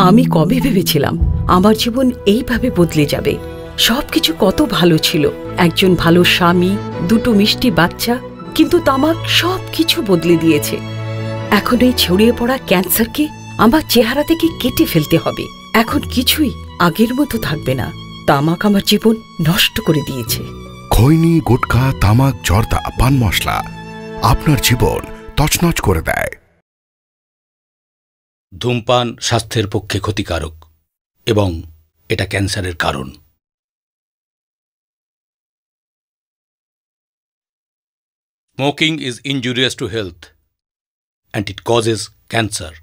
আমি কবে ভেবেছিলাম আমার জীবন এইভাবে বদলে যাবে। সবকিছু কত ভালো ছিল, একজন ভালো স্বামী, দুটো মিষ্টি বাচ্চা, কিন্তু তামাক সবকিছু বদলে দিয়েছে। এখন এই ছড়িয়ে পড়া ক্যান্সারকে আমার চেহারা থেকে কেটে ফেলতে হবে। এখন কিছুই আগের মতো থাকবে না। তামাক আমার জীবন নষ্ট করে দিয়েছে। খৈনি, গুটখা, তামাক, জর্দা, পান মশলা আপনার জীবন তছনছ করে দেয়। ধূমপান স্বাস্থ্যের পক্ষে ক্ষতিকারক এবং এটা ক্যান্সারের কারণ। Smoking is injurious to health and it causes cancer.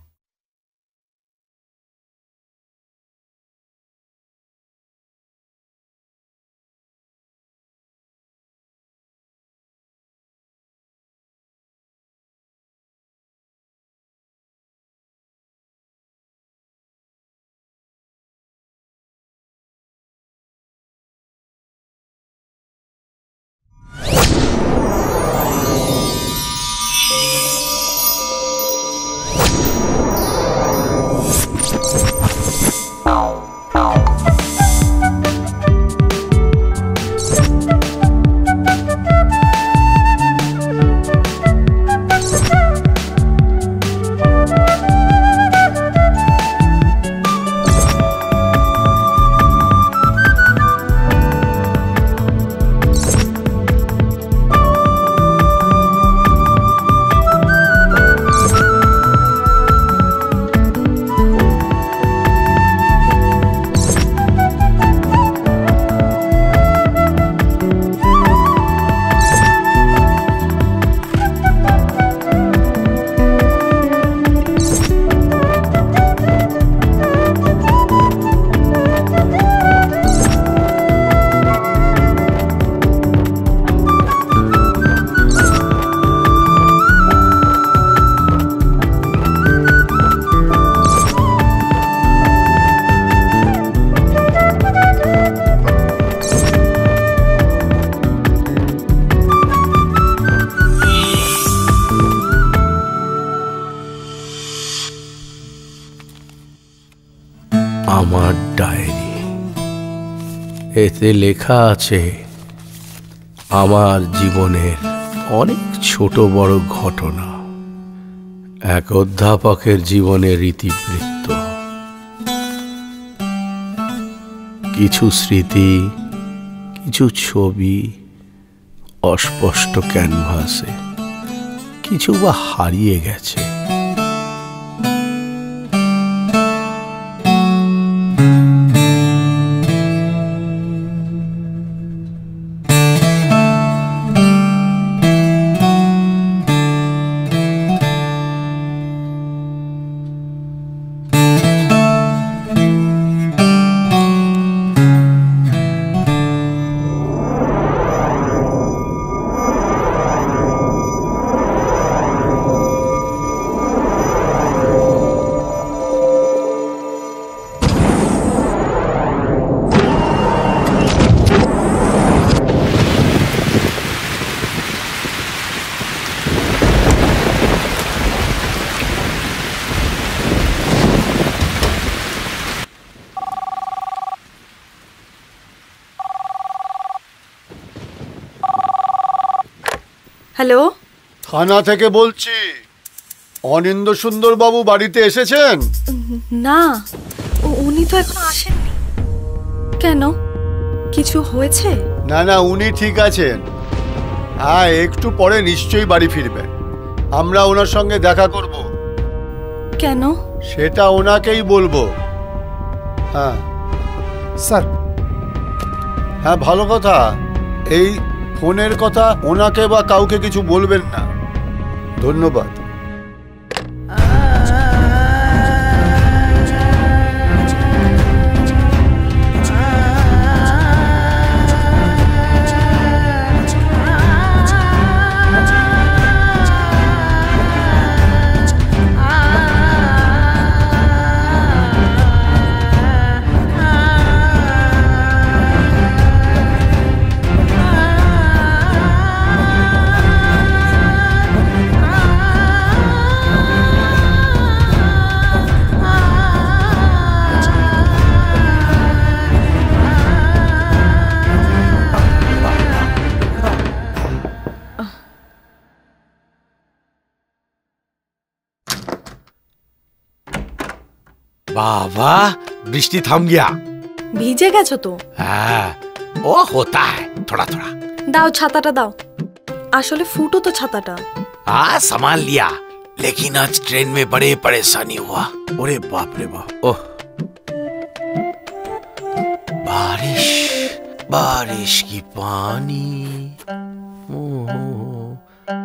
আমার ডায়েরি, এতে লেখা আছে আমার জীবনের অনেক ছোট বড় ঘটনা, এক অধ্যাপকের জীবনের ইতিবৃত্ত, কিছু স্মৃতি, কিছু ছবি অস্পষ্ট ক্যানভাসে, কিছু বা হারিয়ে গেছে। হ্যালো, থানা থেকে বলছি। অনিন্দ সুন্দর বাবু বাড়িতে এসেছেন? না, উনি তো এখন আসেননি। কেন, কিছু হয়েছে? না না, উনি ঠিক আছেন। হ্যাঁ, একটু পরে নিশ্চয়ই বাড়ি ফিরবেন। আমরা ওনার সঙ্গে দেখা করব। কেন? সেটা ওনাকেই বলবো। হ্যাঁ স্যার। হ্যাঁ, ভালো কথা। এই ফোনের কথা ওনাকে বা কাউকে কিছু বলবেন না। ধন্যবাদ। বাবা বৃষ্টি থাম গিয়া। ভিজে গেছো তো। হ্যাঁ ও होता है थोड़ा थोड़ा। দাও ছাতাটা দাও। আসলে ফুটো তো ছাতাটা। संभाल लिया, लेकिन आज ट्रेन में बड़े परेशानी हुआ। अरे बाप रे बाप। ओह बारिश बारिश की पानी।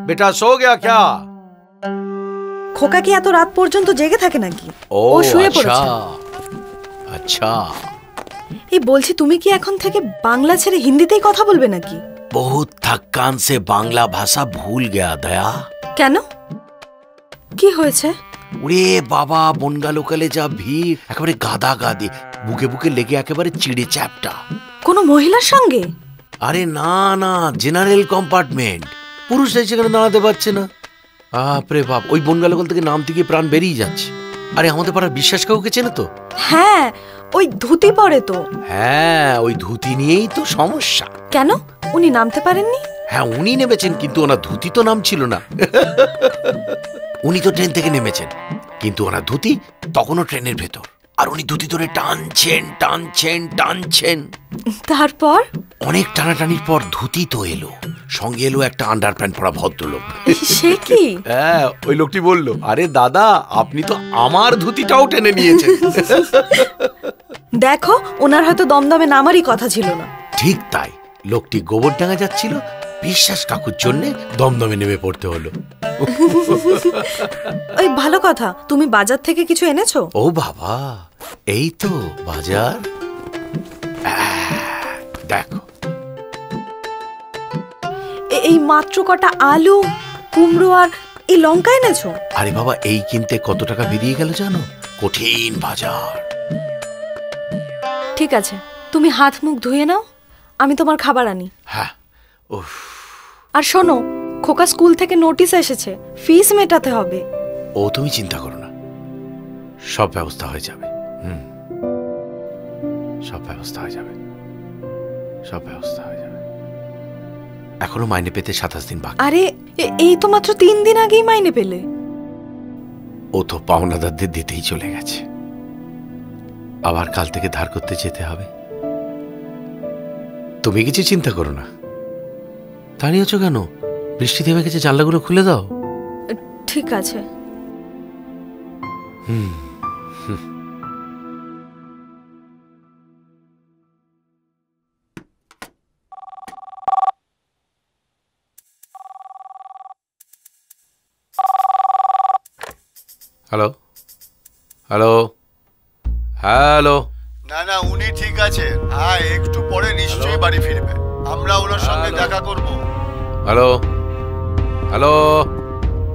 बेटा सो गया क्या? খোকা কি এত রাত পর্যন্ত জেগে থাকে নাকি? ও শুয়ে পড়েছে। আচ্ছা। এই বলছি তুমি কি এখন থেকে বাংলা ছেড়ে হিন্দিতেই কথা বলবে নাকি? बहुत थकान से बांग्ला भाषा भूल गया दया। কেন? কি হয়েছে? ওরে বাবা বনগা লোকালে যা ভিড়, একেবারে গাদা গাদি, বুকে বুকে লেগে একেবারে চিড়ে চ্যাপটা। কোনো মহিলার সঙ্গে? আরে না না, জেনারেল কম্পার্টমেন্ট, পুরুষরাই সেখানে দাঁড়াতে পারছে না। বাপরে বাপ, ওই বনগা লোকাল থেকে নাম থেকে প্রাণ বেরিয়ে যাচ্ছে। আরে আমাদের পাড়ার বিশ্বাস কাউকে চেনে তো? হ্যাঁ, ওই ধুতি পরে তো। হ্যাঁ, ওই ধুতি নিয়েই তো সমস্যা। কেন, উনি নামতে পারেননি? হ্যাঁ উনি নেমেছেন, কিন্তু ওনার ধুতি তো নাম ছিল না। উনি তো ট্রেন থেকে নেমেছেন, কিন্তু ওনার ধুতি তখনও ট্রেনের ভেতর, আর উনি ধুতি ধরে টানছেন টানছেন টানছেন। তারপর অনেক টানাটানির পর ধুতি তো এলো, সঙ্গে এলো একটা আন্ডার প্যান্ট পরা ভদ্রলোক। সে কি? হ্যাঁ, ওই লোকটি বলল, আরে দাদা আপনি তো আমার ধুতিটাও টেনে নিয়েছেন। দেখো, ওনার হয়তো দমদমে নামারই কথা ছিল না। ঠিক তাই, লোকটি গোবরডাঙ্গা যাচ্ছিল, বিশ্বাস কাকুর জন্য দমদমে নেমে পড়তে হলো। ওই ভালো কথা, তুমি বাজার থেকে কিছু এনেছো? ও বাবা, এই তো বাজার। দেখো, এই মাত্র কটা আলু, কুমড়ো আর এই লঙ্কা এনেছো? আরে বাবা, এই কিনতে কত টাকা বেরিয়ে গেল জানো? কঠিন বাজার। ঠিক আছে, তুমি হাত মুখ ধুয়ে নাও, আমি তোমার খাবার আনি। হ্যাঁ। উফ। আর শোনো, খোকা স্কুল থেকে নোটিশ এসেছে, ফিস মেটাতে হবে। ও তুমি চিন্তা করো না, সব ব্যবস্থা হয়ে যাবে। সব ব্যবস্থা হয়ে যাবে, সব ব্যবস্থা হয়ে যাবে। এখনো মাইনে পেতে 27 দিন বাকি। আরে এই তো মাত্র 3 দিন আগেই মাইনে পেলে। ও তো পাওনাদারদের দিতেই চলে গেছে, আবার কাল থেকে ধার করতে যেতে হবে। তুমি কিছু চিন্তা করো না। দাঁড়িয়েছ কেন? বৃষ্টি থেমে গেছে, জানলাগুলো খুলে দাও। ঠিক আছে। Hello hello hello. না না, উনি ঠিক আছে। হ্যাঁ, একটু পরে নিশ্চয়ই বাড়ি ফিরবে, আমরা ওনার সঙ্গে দেখা করব। Hello hello.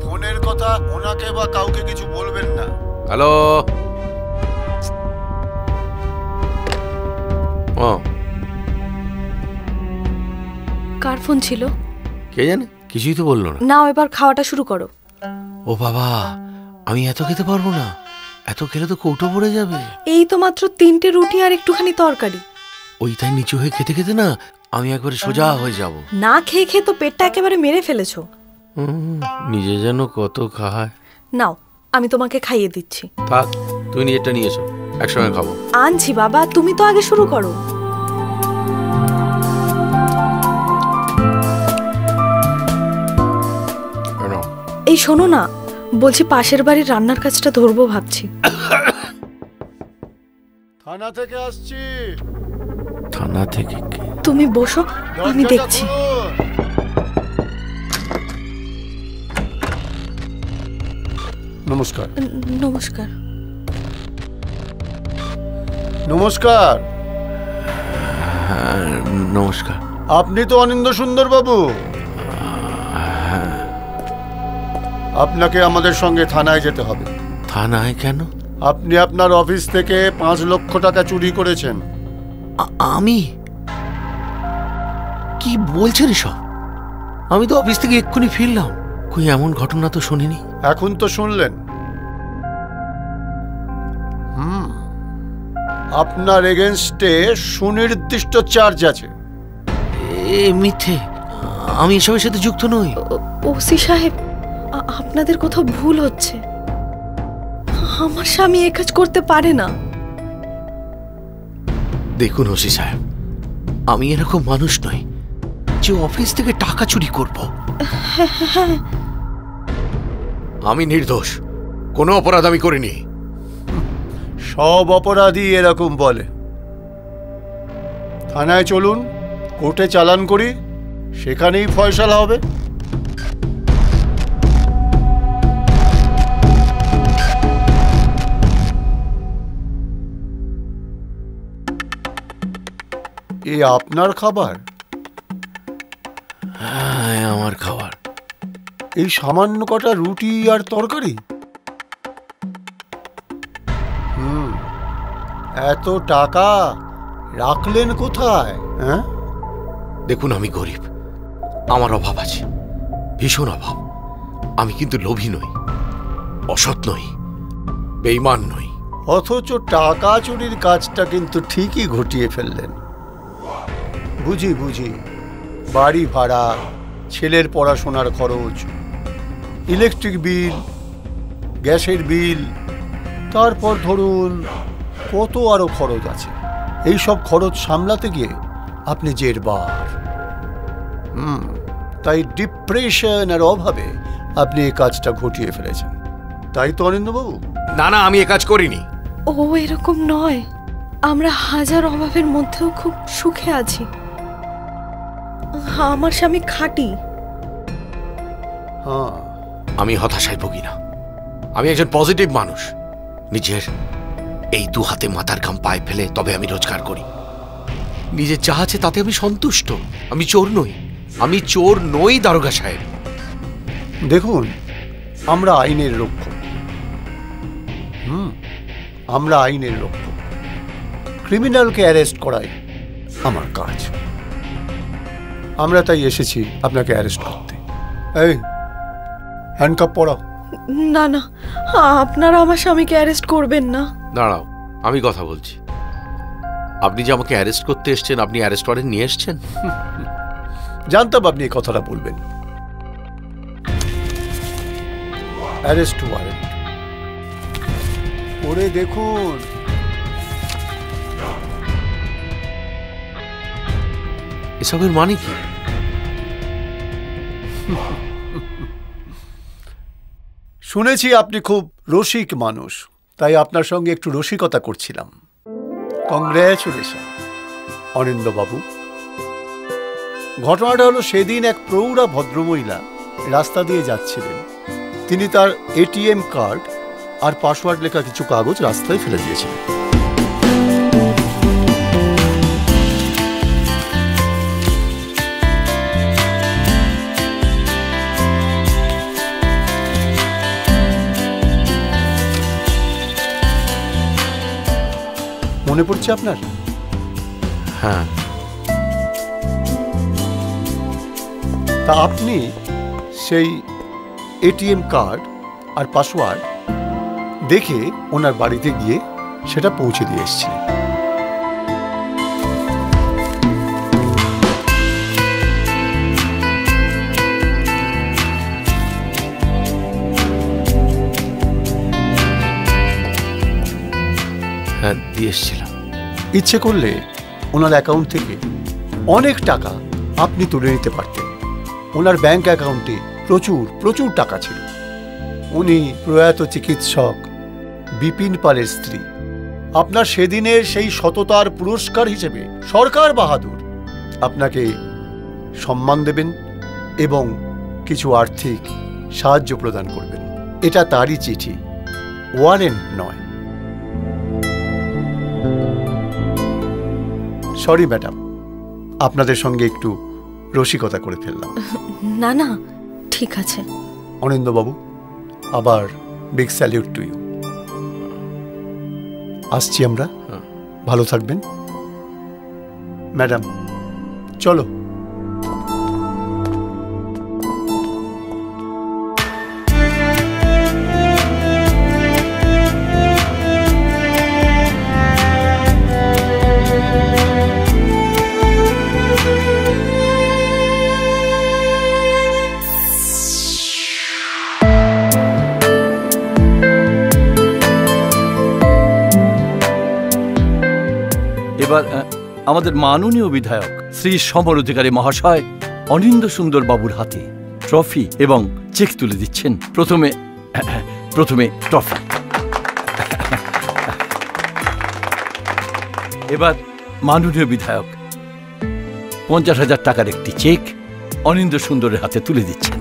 ফোনের কথা ওনাকে বা কাউকে কিছু বলবেন না। হ্যালো। ও কার ফোন ছিল? কে জানে, কিছুই তো বললো না। নাও, এবার খাওয়াটা শুরু করো। ও বাবা, আমি এত খেতে পারবো না, এত খেলে তো কৌটো পড়ে যাবে। এই তো মাত্র 3টে রুটি আর একটুখানি তরকারি। ওই তাই নিচু হয়ে খেতে খেতে না আমি একবারে সোজা হয়ে যাব। না খেয়ে খেয়ে তো পেটটা একেবারে মেরে ফেলেছো। নিজে যেন কত খায়। নাও, আমি তোমাকে খাইয়ে দিচ্ছি। থাক, তুই নিজেরটা নিয়ে এসো, একসঙ্গে খাবো। আনছি বাবা, তুমি তো আগে শুরু করো। এই শোনো না, বলছি পাশের বাড়ির রান্নার কাজটা ধরবো ভাবছি। থানা থেকে আসছি। থানা থেকে? তুমি বসো, আমি দেখছি। নমস্কার। নমস্কার। নমস্কার। হ্যাঁ নমস্কার। আপনি তো অনিন্দ সুন্দর বাবু? আপনাকে আমাদের সঙ্গে থানায় যেতে হবে। থানায় কেন? আপনি আপনার অফিস থেকে 5 লক্ষ টাকা চুরি করেছেন। আমি? কি বলছেন এসব? আমি তো অফিস থেকে এক্ষুনি ফিরলাম, কই এমন ঘটনা তো শুনিনি। এখন তো শুনলেন। আপনার এগেনস্টে সুনির্দিষ্ট চার্জ আছে। এ মিথ্যে, আমি এসবের সাথে যুক্ত নই। ওসি সাহেব, আপনাদের কোথাও ভুল হচ্ছে। আমার স্বামী এ কাজ করতে পারে না। দেখুন ওসি সাহেব, আমি এরকম মানুষ নই যে অফিস থেকে টাকা চুরি করব। আমি নির্দোষ, কোনো অপরাধ আমি করিনি। সব অপরাধী এরকম বলে। থানায় চলুন, কোর্টে চালান করি, সেখানেই ফয়সালা হবে। এ আপনার খাবার? হ্যাঁ, আমার খাবার। এই সামান্য কটা রুটি আর তরকারি? এত টাকা রাখলেন কোথায়? হ্যাঁ, দেখুন আমি গরিব, আমার অভাব আছে, ভীষণ অভাব। আমি কিন্তু লোভী নই, অসৎ নই, বেঈমান নই। অথচ টাকা চুরির কাজটা কিন্তু ঠিকই ঘটিয়ে ফেললেন। বুঝি বুঝি, বাড়ি ভাড়া, ছেলের পড়াশোনার খরচ, ইলেকট্রিক বিল, গ্যাসের বিল, তারপর ধরুন কত আরো খরচ আছে। এই সব খরচ সামলাতে গিয়ে আপনি জেরবার। তাই ডিপ্রেশন আর অভাবে আপনি এই কাজটা ঘটিয়ে ফেলেছেন, তাই তো অনিন্দ্যবাবু? না না, আমি এ কাজ করিনি। ও এরকম নয়, আমরা হাজার অভাবের মধ্যেও খুব সুখে আছি। আমার স্বামী খাঁটি। হ্যাঁ, আমি হতাশায় ভুগি না, আমি একজন পজিটিভ মানুষ। নিজের এই দু হাতে মাথার ঘাম পায়ে ফেলে তবে আমি রোজগার করি। নিজের যা আছে তাতে আমি সন্তুষ্ট। আমি চোর নই, আমি চোর নই দারোগা সাহেব। দেখুন, আমরা আইনের রক্ষক। আমরা আইনের রক্ষক। ক্রিমিনালকে অ্যারেস্ট করাই আমার কাজ। আমরা তাই এসেছি আপনাকে অ্যারেস্ট করতে। এই হ্যান্ডকাপ পরাও। না না, আপনারা আমার স্বামীকে অ্যারেস্ট করবেন না। দাঁড়াও, আমি কথা বলছি। আপনি যে আমাকে অ্যারেস্ট করতে এসছেন, আপনি অ্যারেস্ট ওয়ারেন্ট নিয়ে এসছেন? জানতাম আপনি এই কথাটা বলবেন। অ্যারেস্ট ওয়ারেন্ট ওরে দেখুন। এসবের মানে কি? শুনেছি আপনি খুব রসিক মানুষ, তাই আপনার সঙ্গে একটু রসিকতা করছিলাম। কংগ্রেচুলেশন অনিন্দ্যবাবু। ঘটনাটা হলো, সেদিন এক প্রৌঢ়া ভদ্রমহিলা রাস্তা দিয়ে যাচ্ছিলেন। তিনি তার এটিএম কার্ড আর পাসওয়ার্ড লেখা কিছু কাগজ রাস্তায় ফেলে দিয়েছিলেন। মনে পড়ছে আপনার? হ্যাঁ। তা আপনি সেই এটিএম কার্ড আর পাসওয়ার্ড দেখে ওনার বাড়িতে গিয়ে সেটা পৌঁছে দিয়ে এসেছিলেন। হ্যাঁ, দিয়ে এসেছিলাম। ইচ্ছে করলে ওনার অ্যাকাউন্ট থেকে অনেক টাকা আপনি তুলে নিতে পারতেন। ওনার ব্যাংক অ্যাকাউন্টে প্রচুর প্রচুর টাকা ছিল। উনি প্রয়াত চিকিৎসক বিপিন পালের স্ত্রী। আপনার সেদিনের সেই সততার পুরস্কার হিসেবে সরকার বাহাদুর আপনাকে সম্মান দেবেন এবং কিছু আর্থিক সাহায্য প্রদান করবেন। এটা তারই চিঠি, ওয়ারেন্ট নয়। সরি ম্যাডাম, আপনাদের সঙ্গে একটু রসিকতা করে ফেললাম। না না, ঠিক আছে। অনিন্দ্যবাবু, আবার বিগ স্যালিউট টু ইউ। আসছি আমরা, ভালো থাকবেন। ম্যাডাম চলো। এবার আমাদের মাননীয় বিধায়ক শ্রী সমর অধিকারী মহাশয় অনিন্দ্য সুন্দর বাবুর হাতে ট্রফি এবং চেক তুলে দিচ্ছেন। প্রথমে ট্রফি। এবার মাননীয় বিধায়ক 50,000 টাকার একটি চেক অনিন্দ্য সুন্দরের হাতে তুলে দিচ্ছেন।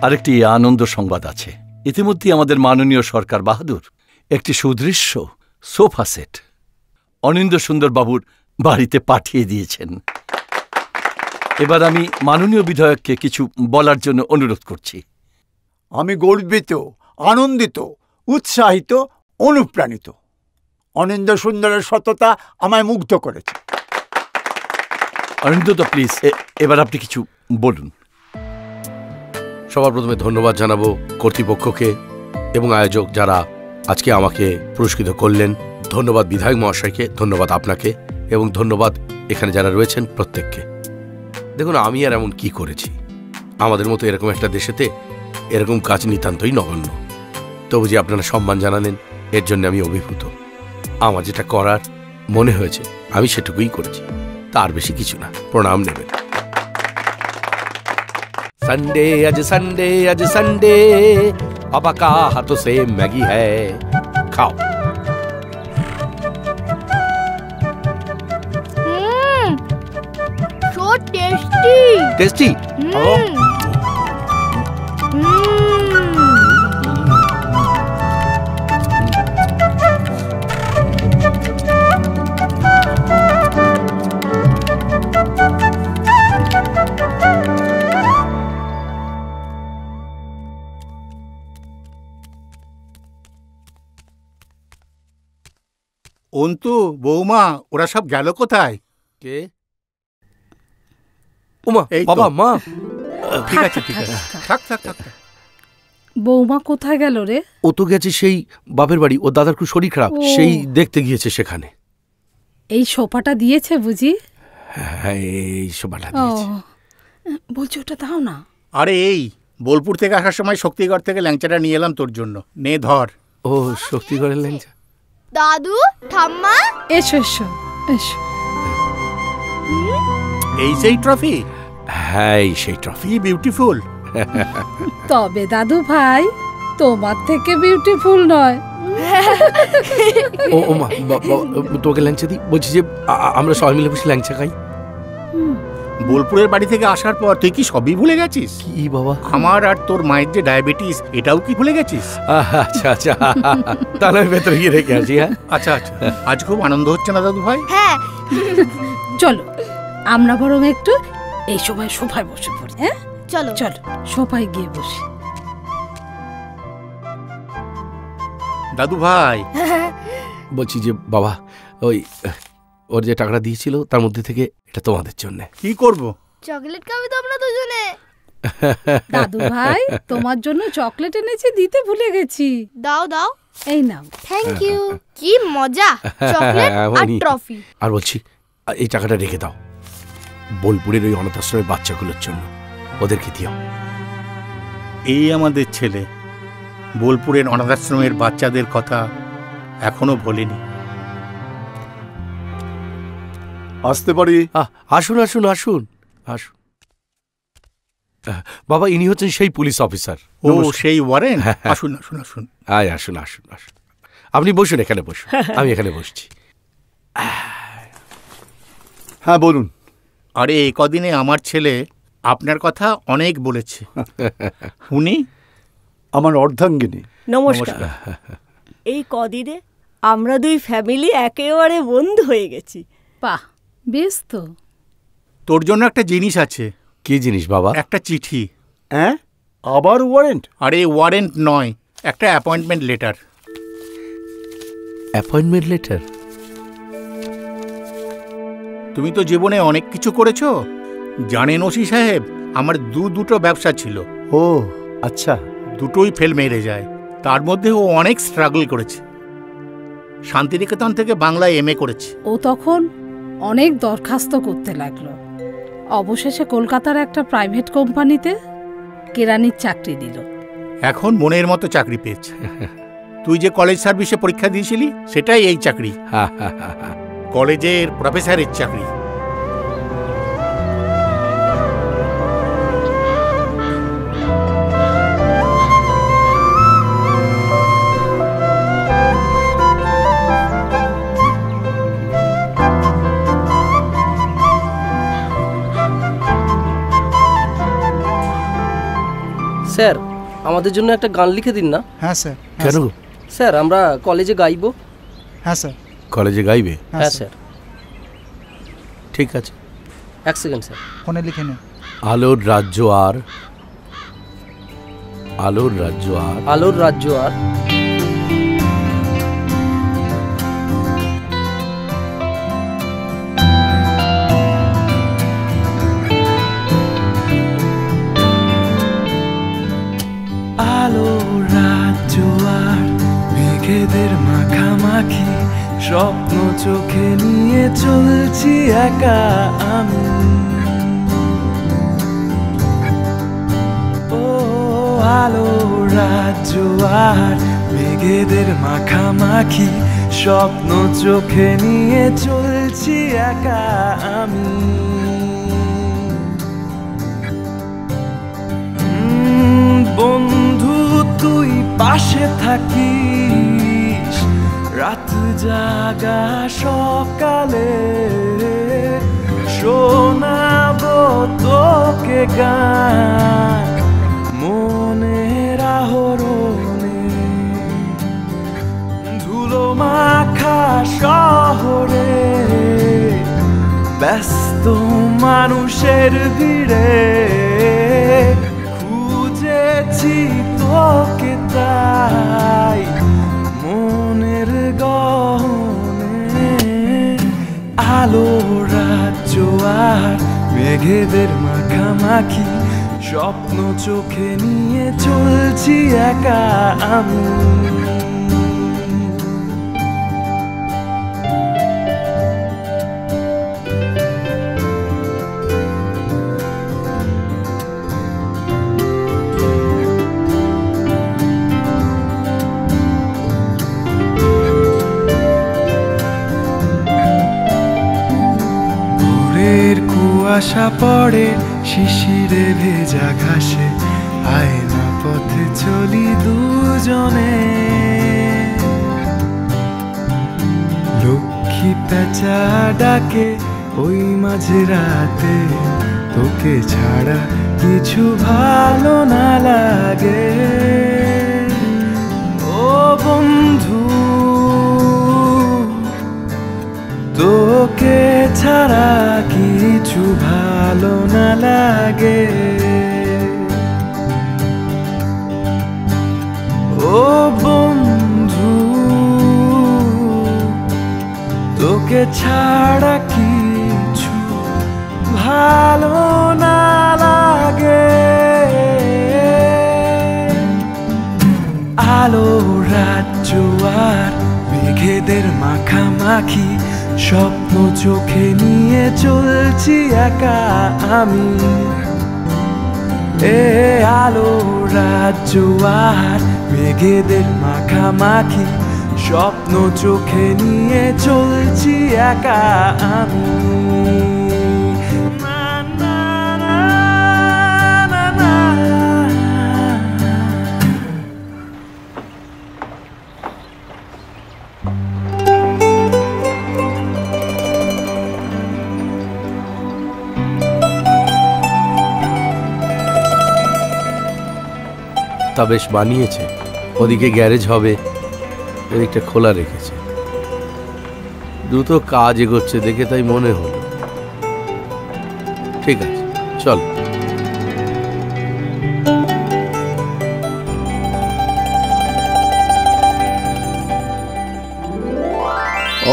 আরেকটি আনন্দ সংবাদ আছে। ইতিমধ্যে আমাদের মাননীয় সরকার বাহাদুর একটি সুদৃশ্য সোফা সেট অনিন্দ্য সুন্দর বাবুর বাড়িতে পাঠিয়ে দিয়েছেন। এবার আমি মাননীয় বিধায়ককে কিছু বলার জন্য অনুরোধ করছি। আমি গর্বিত, আনন্দিত, উৎসাহিত, অনুপ্রাণিত। অনিন্দ্য সুন্দরের সততা আমায় মুগ্ধ করেছে। অনিন্দ্য প্লিজ, এবার আপনি কিছু বলুন। সবার প্রথমে ধন্যবাদ জানাবো কর্তৃপক্ষকে এবং আয়োজক যারা আজকে আমাকে পুরস্কৃত করলেন। ধন্যবাদ বিধায়ক মহাশয়কে, ধন্যবাদ আপনাকে এবং ধন্যবাদ এখানে যারা রয়েছেন প্রত্যেককে। দেখুন, আমি আর এমন কি করেছি? আমাদের মতো এরকম একটা দেশেতে এরকম কাজ নিতান্তই নগণ্য। তবু যে আপনারা সম্মান জানালেন এর জন্য আমি অভিভূত। আমার যেটা করার মনে হয়েছে আমি সেটুকুই করেছি, তার বেশি কিছু না। প্রণাম নেবেন। संडे आज संडे आज संडे पापा का हाथों से मैगी है, खाओ। So tasty. टेस्टी? অন্তু, বৌমা, ওরা সব গেল কোথায়? কে? ওমা, এই তো। বাবা, মা। ঠিক আছে, ঠিক আছে, থাক থাক থাক। বৌমা কোথায় গেল রে? ও তো গেছে সেই বাপের বাড়ি, ও দাদার খুব শরীর খারাপ, সেই দেখতে গিয়েছে সেখানে। এই সোফাটা দিয়েছে বুঝি? হ্যাঁ, এই সোফাটা দিয়েছে। বলছি ওটা দাও না। আরে এই বোলপুর থেকে আসার সময় শক্তিগড় থেকে ল্যাংচাটা নিয়ে এলাম তোর জন্য, নে ধর। ও শক্তিগড়ের ল্যাংচা। দাদু, ঠাম্মা, এসো এসো এসো। এই সেই ট্রফি? হ্যাঁ, এই সেই ট্রফি। বিউটিফুল। তবে দাদু ভাই, তোমার থেকে বিউটিফুল নয়। ও মা, তোকে ল্যাংচা দিই? বলছি যে আমরা সবাই মিলে বসে ল্যাংচা খাই। বোলপুরের বাড়ি থেকে আসার পর তুই কি সবই ভুলে গেছিস? কি বাবা? আমার আর তোর মায়ের যে ডায়াবেটিস, এটাও কি ভুলে গেছিস? আচ্ছা আচ্ছা, তাহলে আমি ভেতরে গিয়ে রেখে আসি। হ্যাঁ, আচ্ছা আচ্ছা। আজ খুব আনন্দ হচ্ছে না দাদু ভাই? হ্যাঁ। চলো আমরা বরং একটু এই সময় সোফায় বসে পড়ি। হ্যাঁ চলো চলো, সোফায় গিয়ে বসি। দাদু ভাই, বলছি যে বাবা, ওই ওর যে টাকাটা দিয়েছিল তার মধ্যে থেকে এটা তোমাদের জন্য। কি করব? চকলেট খাবে তো আমরা দুজনে। দাদু ভাই, তোমার জন্য চকলেট এনেছি, দিতে ভুলে গেছি। দাও দাও। এই নাও। Thank you. কি মজা, চকলেট আর ট্রফি। আর বলছি, এই টাকাটা রেখে দাও বোলপুরের ওই অনাথ আশ্রমের বাচ্চাগুলোর জন্য, ওদেরকে দিও। এই আমাদের ছেলে বোলপুরের অনাথ আশ্রমের বাচ্চাদের কথা এখনো ভোলেনি। আসতে পারি? আসুন আসুন আসুন আসুন। বাবা, ইনি হচ্ছেন সেই পুলিশ অফিসার। ও, সেই ওয়ারেন। আসুন আসুন আসুন। আসুন আসুন আসুন। আপনি বসুন, এখানে বসুন, আমি এখানে বসছি। হ্যাঁ বলুন। আরে এই কদিনে আমার ছেলে আপনার কথা অনেক বলেছে। উনি আমার অর্ধাঙ্গিনী। নমস্কার। এই কদিনে আমরা দুই ফ্যামিলি একেবারে বন্ধু হয়ে গেছি। বাহ, বেশ তো। তোর জন্য একটা জিনিস আছে। কি জিনিস বাবা? একটা চিঠি। হ্যাঁ, আবার ওয়ারেন্ট? আরে ওয়ারেন্ট নয়, একটা অ্যাপয়েন্টমেন্ট লেটার। Appointment letter? তুমি তো জীবনে অনেক কিছু করেছো। জানেন ওসি সাহেব, আমার দুটো ব্যবসা ছিল। ও আচ্ছা। দুটোই ফেল মেরে যায়। তার মধ্যে ও অনেক স্ট্রাগল করেছে। শান্তিনিকেতন থেকে বাংলায় এমএ করেছে। ও তখন অনেক দরখাস্ত করতে লাগলো। অবশেষে কলকাতার একটা প্রাইভেট কোম্পানিতে কেরানির চাকরি দিল। এখন মনের মতো চাকরি পেয়েছে। তুই যে কলেজ সার্ভিসে পরীক্ষা দিয়েছিলি সেটাই এই চাকরি। কলেজের প্রফেসরের চাকরি। স্যার, আমাদের জন্য একটা গান লিখে দিন না। হ্যাঁ স্যার। কেন? স্যার, আমরা কলেজে গাইবো। হ্যাঁ স্যার। কলেজে গাইবে? হ্যাঁ স্যার। ঠিক আছে, এক সেকেন্ড স্যার, ফোনে লিখে নে। আলোর রাজ্য আর, আলোর রাজ্য আর, আলোর রাজ্য আর, আলোর রাজ্য আর, মেঘেদের মাখামাখি, স্বপ্ন চোখে নিয়ে চলছি একা আমি। ও আলোর রাজ্য আর, মেঘেদের মাখামাখি, স্বপ্ন চোখে নিয়ে চলছি একা আমি। বন্ধু তুই পাশে থাকিস, রাত জাগা সকালে শোনাবো তোকে গান মনের আহরণে। ধুলো মাখা শহরে ব্যস্ত মানুষের ভিড়ে খুঁজেছি তোকে তাই মনের গহনে। আলো রাজ্য আর, মেঘেদের মাখামাখি, স্বপ্ন চোখে নিয়ে চলছি একা আমি। কুয়াশা পড়ে শিশিরে ভেজা ঘাসে, আয়না পথে চলি দুজনে। লক্ষ্মী পেঁচা ডাকে ওই মাঝে রাতে, তোকে ছাড়া কিছু ভালো না লাগে। ও বন্ধু তোকে ছাড়া কিছু ভালো না লাগে। ও বন্ধু তোকে ছাড়া কিছু ভালো না লাগে। আলো রাজ্য আর, মেঘেদের মাখামাখি, স্বপ্ন চোখে নিয়ে চলছি একা আমি। এ আলো রাজ্য আর, মেঘেদের মাখামাখি, স্বপ্ন চোখে নিয়ে চলছি একা আমি। তা বেশ বানিয়েছে। ওদিকে গ্যারেজ হবে, এদিকটা খোলা রেখেছে। দ্রুত কাজ এগোচ্ছে দেখে তাই মনে হলো। ঠিক আছে, চল।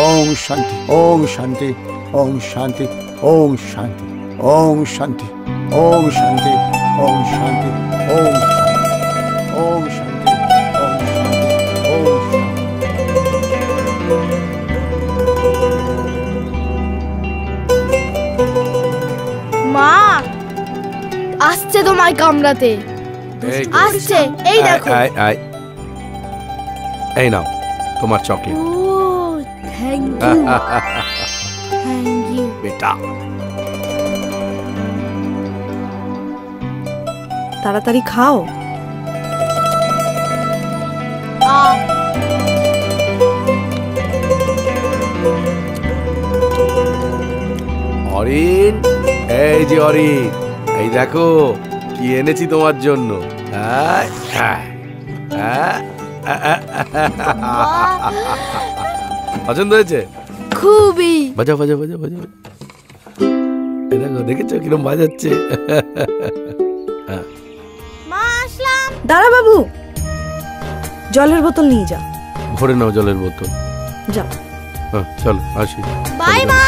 ওম শান্তি, ওম শান্তি, ওম শান্তি, ওম শান্তি, ওম শান্তি, ওম শান্তি, ওম শান্তি, ওম শান্তি, ওম শান্তি, ওম শান্তি, ওম শান্তি। মা আসছে তোমায় কামড়াতে, আসছে, এই দেখো। এই নাও তোমার চকলেট। ও থ্যাংক ইউ থ্যাংক ইউ বেটা। তাড়াতাড়ি খাও। অরিন, এই যে অরিন, এই দেখো কি এনেছি তোমার জন্য। পছন্দ হয়েছে? খুবই। বাজাও বাজাও বাজাও বাজাও। এই দেখো, দেখেছো কিরম বাজাচ্ছে। দাঁড়া বাবু, জলের বোতল নিয়ে যা। ভরে নাও জলের বোতল। যাও। হ্যাঁ চলো আসি। বাই মা।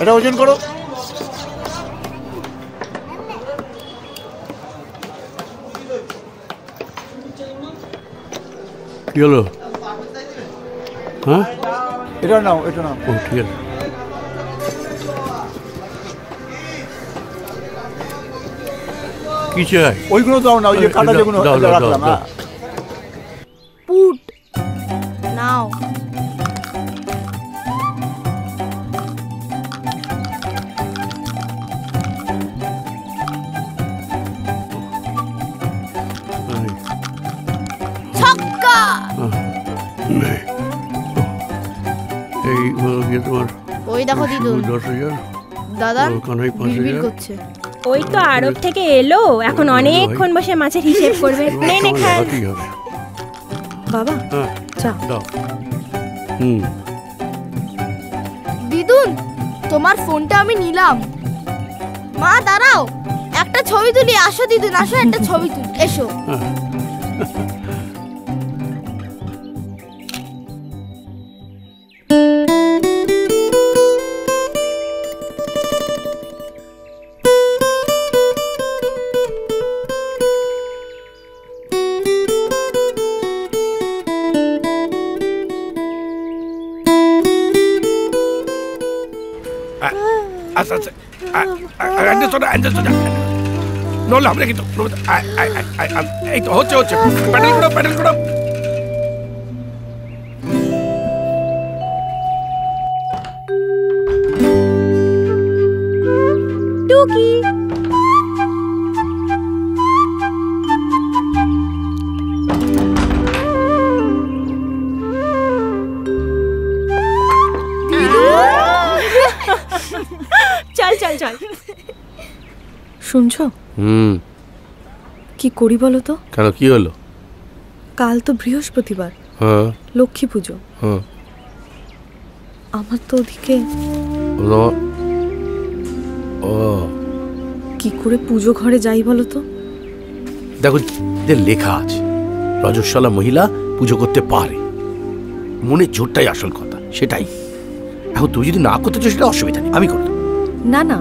এটা ওজন করো। কি হলো? হ্যাঁ এটা নাও, এটা নাও। ও ঠিক আছে। কি চাই? ওইগুলো দাও না, ওই যে কাটা যেগুলো রাখলাম। পুট নাও। ছক্কা। এই তোমার ওই দেখো দিদুন 10,000, দাদা কানাই 5,000 করছে। ওই তো আরব থেকে এলো, এখন অনেকক্ষণ বসে মাছের হিসেব করবে। নে নে খা। বাবা চা দাও। দিদুন, তোমার ফোনটা আমি নিলাম। মা দাঁড়াও, একটা ছবি তুলি। আসো দিদুন, আসো একটা ছবি তুলি, এসো। আচ্ছা আচ্ছা, নলে হবে কিন্তু। এই তো হচ্ছে হচ্ছে, প্যাডেল করো প্যাডেল করো। টুকি চল চল চল। শুনছো? কি করি বলো তো? কেন, কি হলো? কাল তো বৃহস্পতিবার, হ্যাঁ লক্ষ্মী পুজো। হ্যাঁ আমার তো ওদিকে কি করে পুজো ঘরে যাই বলো তো? দেখো লেখা আছে, রজস্বলা মহিলা পুজো করতে পারে। মনের জোরটাই আসল কথা, সেটাই। এখন তুই যদি না করতে চাও সেটা অসুবিধা নেই, আমি করতাম। না না,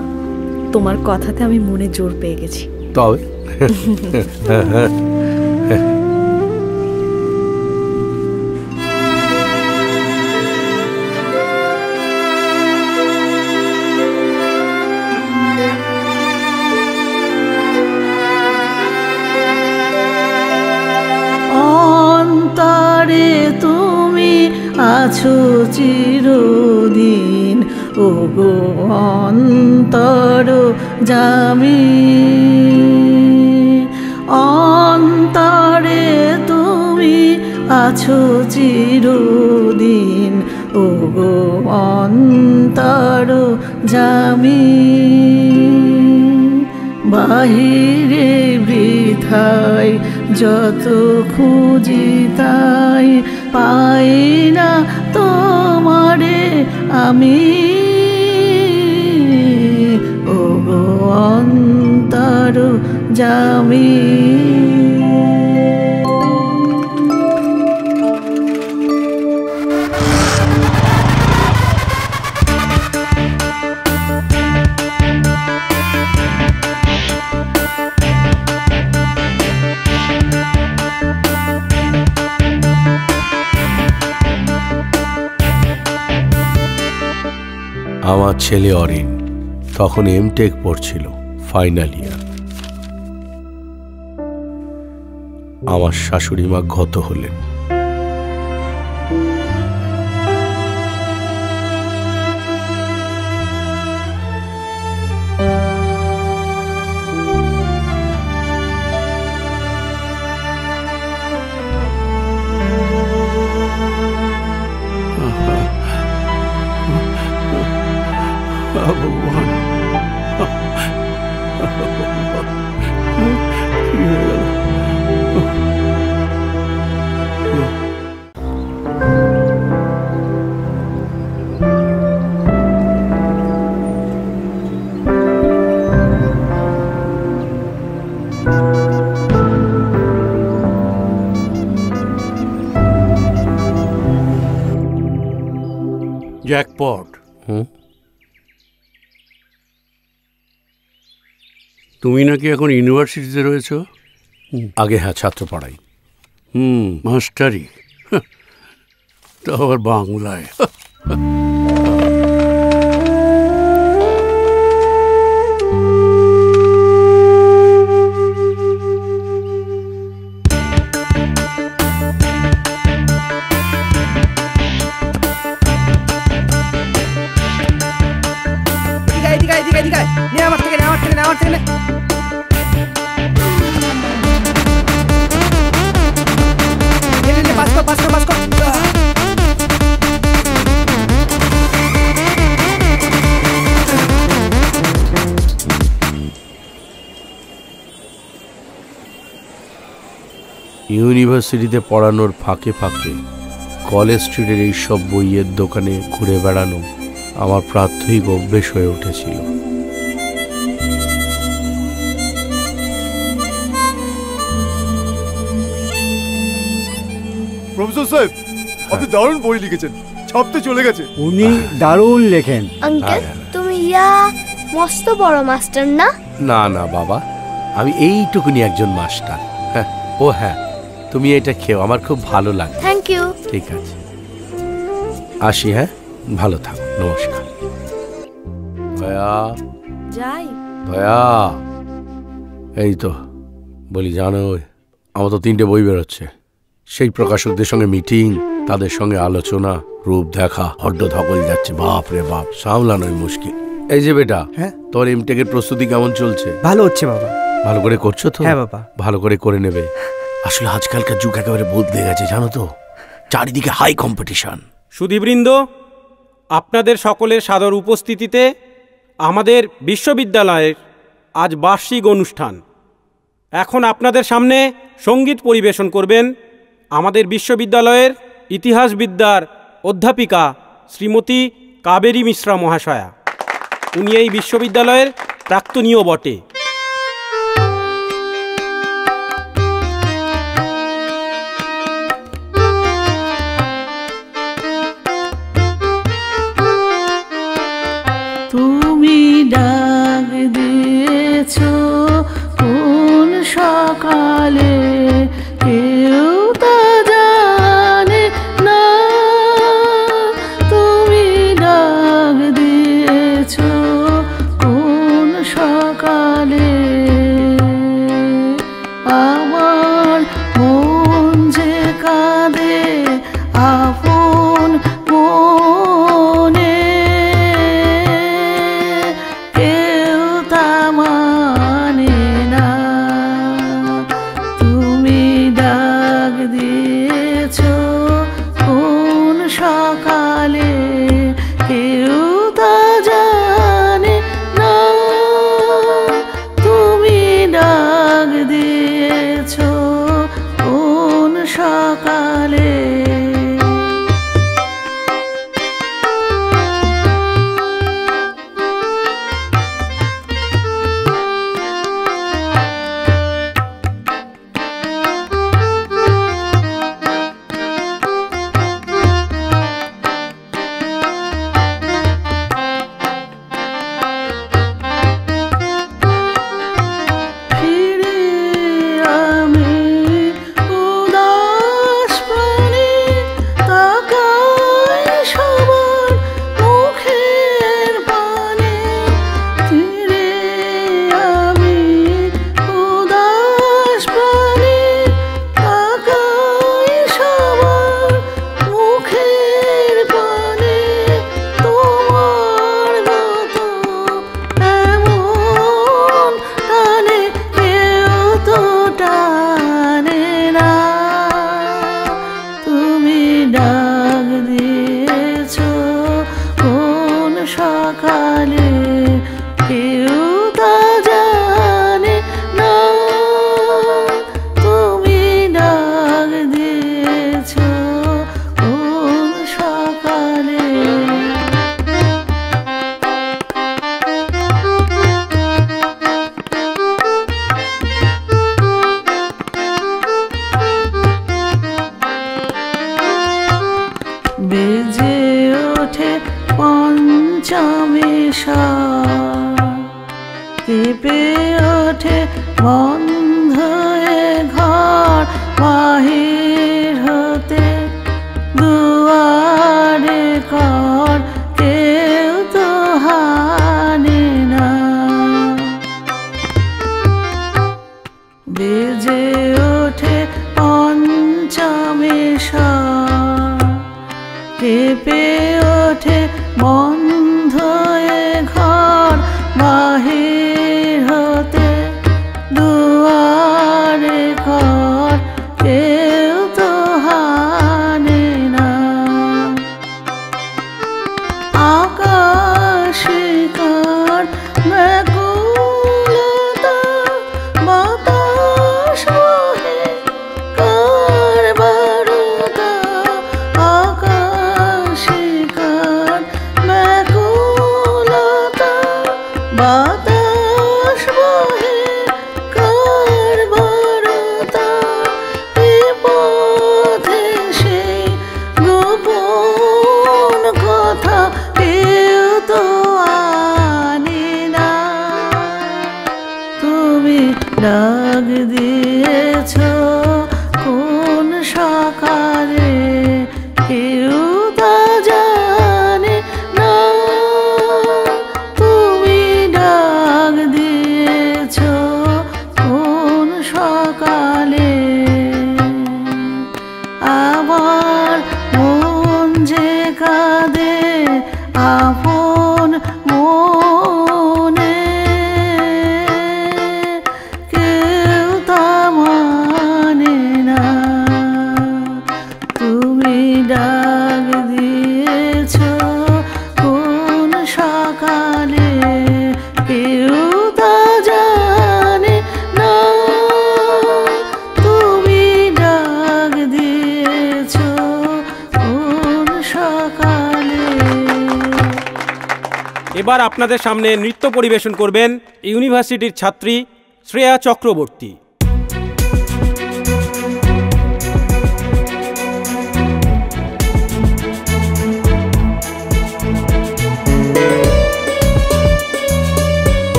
তোমার কথাতে আমি মনে জোর পেয়ে গেছি। তবে অন্তরে তুমি আছো চিরদিন, ও গো অন্তর জামি। অন্তরে তুমি আছো চিরদিন, ও গো অন্তর জামি। বাহিরে বৃথায় যত খুঁজি তাই পাই না তোমারে আমি, ও গো অন্তর জামি। আমার ছেলে অরিন তখন এমটেক পড়ছিল, ফাইনাল ইয়ার। আমার শাশুড়ি মা গত হলেন। জ্যাকপট। তুমি নাকি এখন ইউনিভার্সিটিতে রয়েছো? আগে হ্যাঁ, ছাত্র পড়াই। মাস্টারি, তো আবার বাংলায়। ইউনিভার্সিটিতে পড়ানোর ফাঁকে ফাঁকে কলেজ স্ট্রিটের এইসব বইয়ের দোকানে ঘুরে বেড়ানো আমার প্রাত্যহিক অভ্যেস হয়ে উঠেছিল। প্রফেসর সাহেব, আপনি দারুণ বই লিখেছেন, ছাপতে চলে গেছে। উনি দারুণ লেখেন। আঙ্কেল, তুমি মস্ত বড় মাস্টার না? না না বাবা, আমি এইটুকুনি একজন মাস্টার। হ্যাঁ, ও হ্যাঁ, তুমি এটা খেও, আমার খুব ভালো লাগে। Thank you. ঠিক আছে, আসি। হ্যাঁ, ভালো থাকো, নমস্কার। দয়া, যাই। দয়া, এই তো বলি, জানো আমার তো 3টে বই বেরোচ্ছে। সেই প্রকাশকদের সঙ্গে মিটিং, তাদের সঙ্গে আলোচনা, রূপ দেখা, হড্ড ধকল যাচ্ছে। বাপ রে বাপ, সামলানোই মুশকিল। এই যে বেটা, হ্যাঁ, তোর এমটেকের প্রস্তুতি কেমন চলছে? ভালো হচ্ছে বাবা। ভালো করে করছো তো? হ্যাঁ বাবা। ভালো করে করে নেবে। আসলে আজকালকার যুগ একেবারে বদলে গেছে, জানো তো, চারিদিকে হাই কম্পিটিশন। সুধীবৃন্দ, আপনাদের সকলের সাদর উপস্থিতিতে আমাদের বিশ্ববিদ্যালয়ের আজ বার্ষিক অনুষ্ঠান। এখন আপনাদের সামনে সঙ্গীত পরিবেশন করবেন আমাদের বিশ্ববিদ্যালয়ের ইতিহাসবিদ্যার অধ্যাপিকা শ্রীমতী কাবেরী মিশ্রা মহাশয়া। উনি এই বিশ্ববিদ্যালয়ের প্রাক্তনীয় বটে। তুমি ডাক দিয়েছো কোন সকালে, কেউ তা জানে না। তুমি ডাক দিয়েছো কোন সকালে, আমার মন যে কাঁদে আপন মনে, কেউ তা মানে না। তুমি কেঁপে ওঠে বন্ধ এ ঘর বাহির হতে দুয়ারে কর কেউ তো হানে না বেজে ওঠে পঞ্চমেশ্বর কেঁপে ওঠে বন্ধ এ ঘর বাহির হতে দুয়ারে কর কেউ তো হানে না আকাশে কার ব্যাকুলতা বাতাস বহে কার বারুদা আকাশে কার ব্যাকুলতা বাতাস বহে কার বারুদা বিপথে সেই গোপন কথা কেউ তো আনে না তুমি ডাক দিয়েছ কোন সকালে কেউ তা জানে না তুমি ডাক দিয়েছ কোন সকালে আবার মন যে কাঁদে আপন মনে কেউ তা মানে না তুমি ডাক দিয়েছ কোন সকালে কেউ তা জানে না তুমি ডাক দিয়েছ কোন সকালে এবার আপনাদের সামনে নৃত্য পরিবেশন করবেন ইউনিভার্সিটির ছাত্রী শ্রেয়া চক্রবর্তী।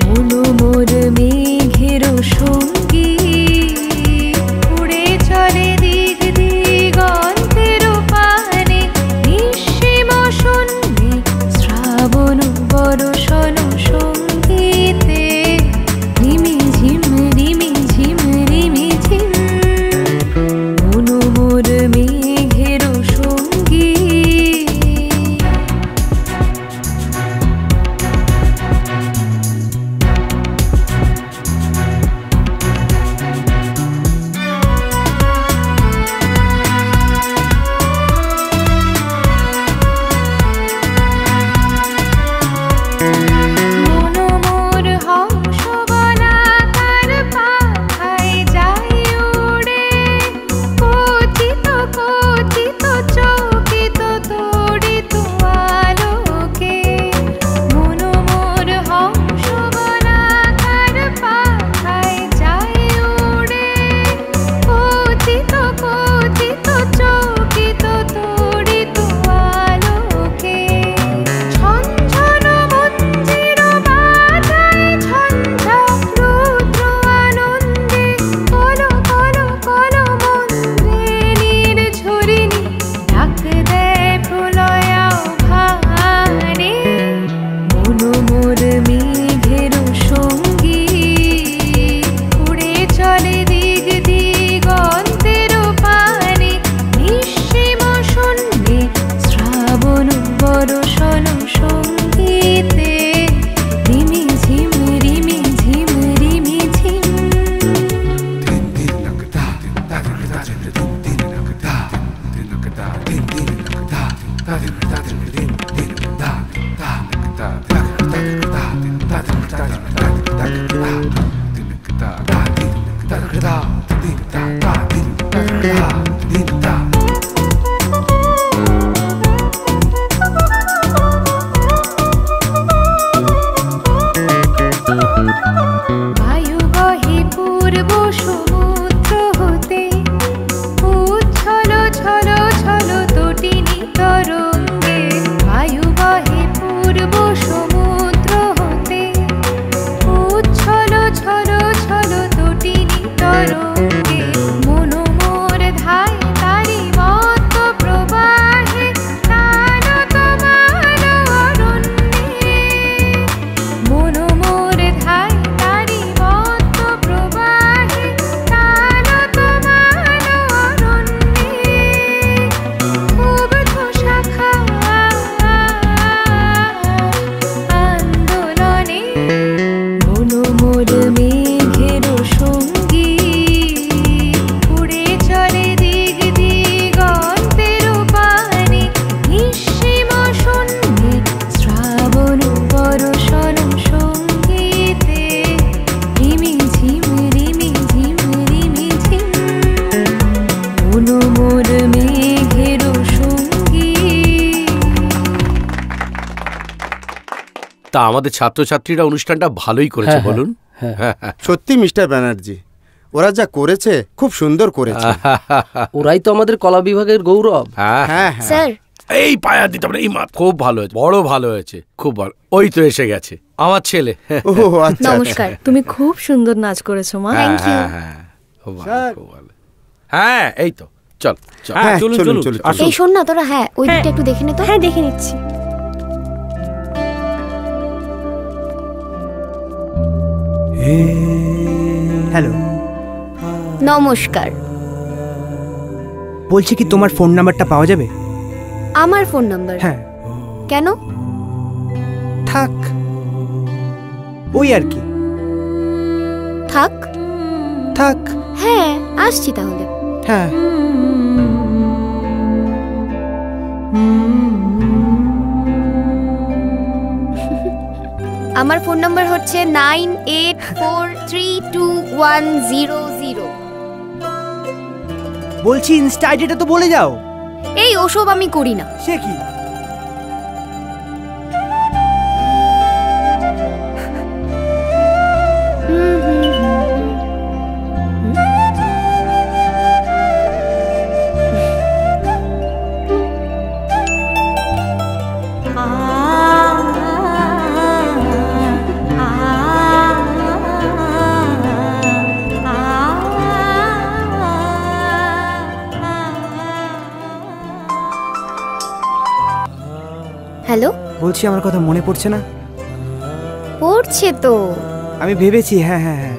মনো মোর মেঘের সঙ্গী উড়ে চলে দিক দিগন্তের পানে নিঃসীম শূন্যে শ্রাবণ বর্ষণ সঙ্গীতে রিমি ঝিম রিমি ঝিম রিমি ঝিম মনো মোর মেঘের সঙ্গী মনো মোর হংস বলাকার পাখায় যায় উড়ে কচিত কচিত চকিত তড়িত আলোকে মনো মোর হংস বলাকার পাখায় যায় উড়ে কচিত কচিত চকিত তড়িত আলোকে ঝনঝন মঞ্জির বাজায় ঝঞ্ঝা রুদ্র আনন্দে কল কল কল মন্ত্রে নির্ঝরিণী ডাক দেয় প্রলয়া ভানে মনো মোর মেঘের সঙ্গী উড়ে চলে দিক দিগন্তের পানে নিঃসীম শূন্যে শ্রাবণ বর্ষণ সঙ্গীতে রিমি ঝিম রিমি ঝিম রিমি ঝিম বায়ু বহে পূর্ব সমুদ্র হতে উচ্ছল ছল ছল তটিনী তা আমাদের ছাত্রছাত্রীরা অনুষ্ঠানটা ভালোই করেছে, বলুন? সত্যি মিস্টার ব্যানার্জি, ওরা যা করেছে খুব সুন্দর করেছে। ওরাই তো আমাদের কলা বিভাগের গৌরব। হ্যাঁ স্যার, এই পায়া দিতে হবে, এই খুব ভালো হয়েছে, বড় ভালো হয়েছে, খুব ভালো। ওই তো এসে গেছে আমার ছেলে। নমস্কার, তুমি খুব সুন্দর নাচ করেছো মা। Thank you. খুব ভালো, খুব ভালো। হ্যাঁ, এই তো চল চল, চলুন চলুন চলুন। এই শোন না তোরা, হ্যাঁ ওই দিকটা একটু দেখে নে তো। হ্যাঁ, দেখে নিচ্ছি। হ্যালো, নমস্কার। বলছি কি তোমার ফোন নাম্বারটা পাওয়া যাবে? আমার ফোন নাম্বার? হ্যাঁ। কেন? থাক, ওই আর কি। থাক থাক। হ্যাঁ, আসছি তাহলে। হ্যাঁ। আমার ফোন নাম্বার হচ্ছে 98432100। বলছি ইনস্টা আইডিটা তো বলে যাও। এই ওসব আমি করি না। সে কি? হ্যালো, বলছি আমার কথা মনে পড়ছে না? পড়ছে তো। আমি ভেবেছি, হ্যাঁ হ্যাঁ হ্যাঁ,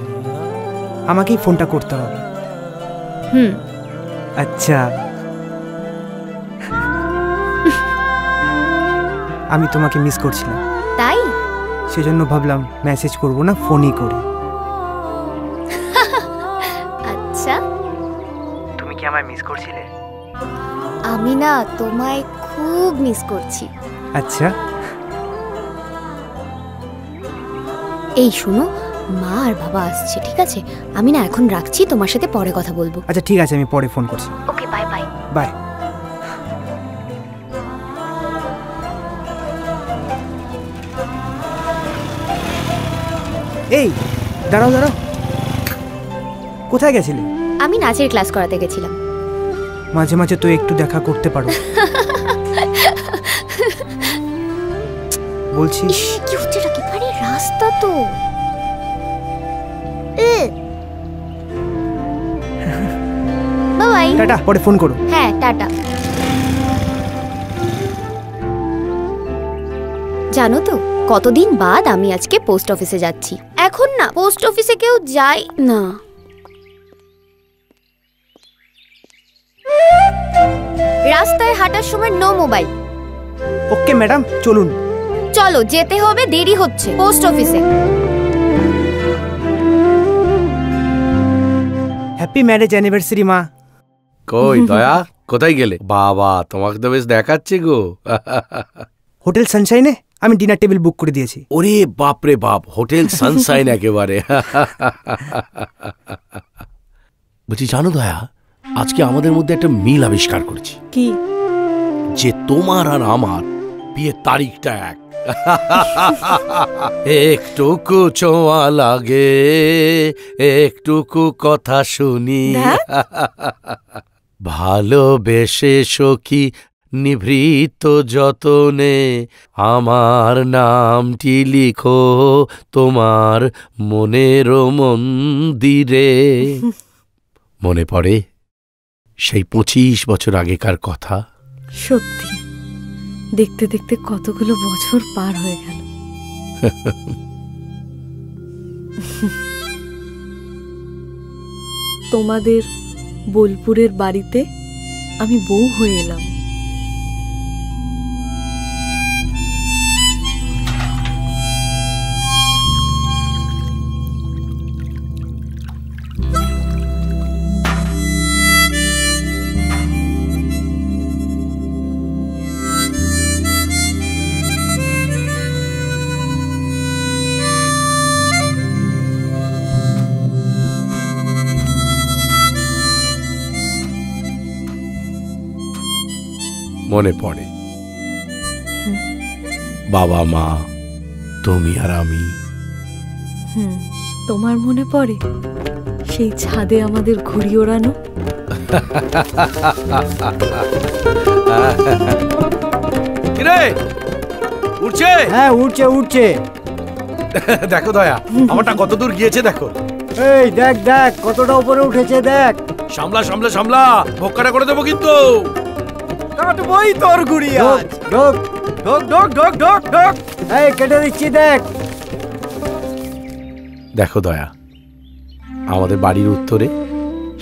আমাকেই ফোনটা করতে হবে। আচ্ছা, আমি তোমাকে মিস করছিলাম, তাই সেজন্য ভাবলাম মেসেজ করব না, ফোনই করি। আচ্ছা, তুমি কি আমায় মিস করছিলে? আমি না তোমায় খুব মিস করছি। আচ্ছা, এই শোনো, মা আর বাবা আসছে, ঠিক আছে? আমি না এখন রাখছি, তোমার সাথে পরে কথা বলবো। আচ্ছা ঠিক আছে, আমি পরে ফোন করছি। ওকে, বাই বাই। বাই। এই দাঁড়াও দাঁড়াও, কোথায় গেছিলে? আমি নাচের ক্লাস করাতে গেছিলাম। মাঝে মাঝে তো একটু দেখা করতে পারো। বলছি কি হচ্ছে, আরে রাস্তা তো। বাই। টাটা, পরে ফোন করো। হ্যাঁ, টাটা। জানো তো কতদিন বাদ আমি আজকে পোস্ট অফিসে যাচ্ছি। এখন না পোস্ট অফিসে কেউ যায় না। রাস্তায় হাঁটার সময় নো মোবাইল। ওকে ম্যাডাম, চলুন। চলো, যেতে হবে, দেরি হচ্ছে পোস্ট অফিসে। হ্যাপি ম্যারেজ অ্যানিভার্সারি মা। কই দয়া, কোথায় গেলে? বাবা, তোমাকে তো বেশ দেখাচ্ছে গো। হোটেল সানশাইনে আমি ডিনার টেবিল বুক করে দিয়েছি। ওরে বাপ রে বাপ, হোটেল সানশাইন একেবারে। বলছি জানো দয়া, আজকে আমাদের মধ্যে একটা মিল আবিষ্কার করেছি। কি? যে তোমার আর আমার বিয়ের তারিখটা এক। একটুকু ছোঁয়া লাগে, একটুকু কথা শুনি, ভালোবেসে সখী নিভৃত যতনে আমার নামটি লিখো তোমার মনের মন্দিরে। মনে পড়ে সেই 25 বছর আগেকার কথা? সত্যি, দেখতে দেখতে কতগুলো বছর পার হয়ে গেল। তোমাদের বোলপুরের বাড়িতে আমি বউ হয়ে এলাম। মনে পড়ে বাবা মা তুমি আর আমি। তোমার মনে পড়ে সেই ছাদে আমাদের ঘুড়ি ওড়ানো? কিরে উঠছে? হ্যাঁ উঠছে উঠছে। দেখো দয়া, আমারটা কত দূর গিয়েছে দেখো। এই দেখ দেখ কতটা উপরে উঠেছে দেখ। সামলা সামলা সামলা, ভোক্কাটা করে দেবো কিন্তু। কাটবই তোর ঘুড়ি আজ। ঢোক ঢোক ঢোক ঢোক ঢোক ঢোক। এই কেটে দিচ্ছি দেখ। দেখো দয়া, আমাদের বাড়ির উত্তরে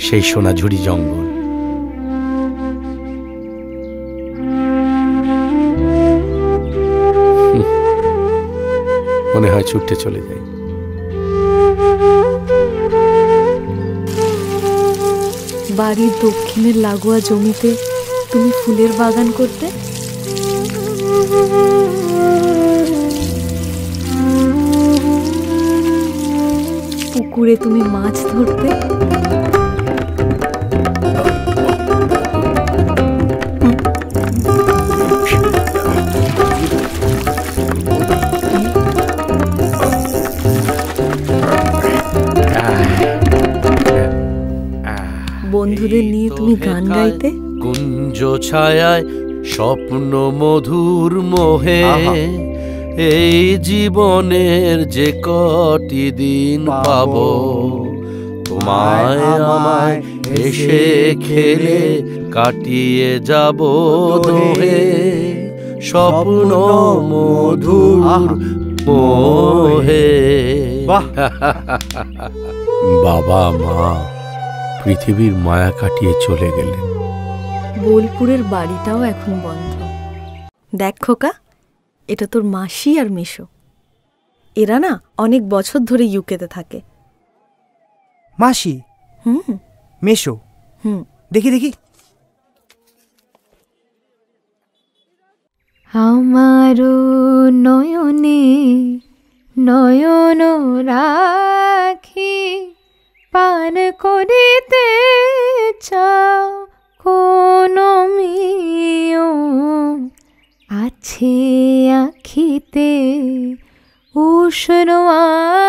সেই সোনাঝুরি জঙ্গল। মনে হয় ছুটতে চলে যাই। বাড়ির দক্ষিণের লাগোয়া জমিতে তুমি ফুলের বাগান করতে, পুকুরে তুমি মাছ ধরতে, বন্ধুদের নিয়ে তুমি গান গাইতে, কুঞ্জ ছায়ায় স্বপ্ন মধুর মোহে এই জীবনের যে কটি দিন পাবো তোমায় আমায় এসে খেলে কাটিয়ে যাব দোহে স্বপ্ন মধুর মোহে। বাবা মা পৃথিবীর মায়া কাটিয়ে চলে গেলেন। বোলপুরের বাড়িটাও এখন বন্ধ। দেখ খোকা, এটা তোর মাসি আর মেশো। এরা না অনেক বছর ধরে ইউকেতে থাকে। মাসি? মেশো? দেখি দেখি। আমারও নয়নে নয়ন রাখি পান করিতে চাও কোন মিও আছে আখিতে উষ্ণ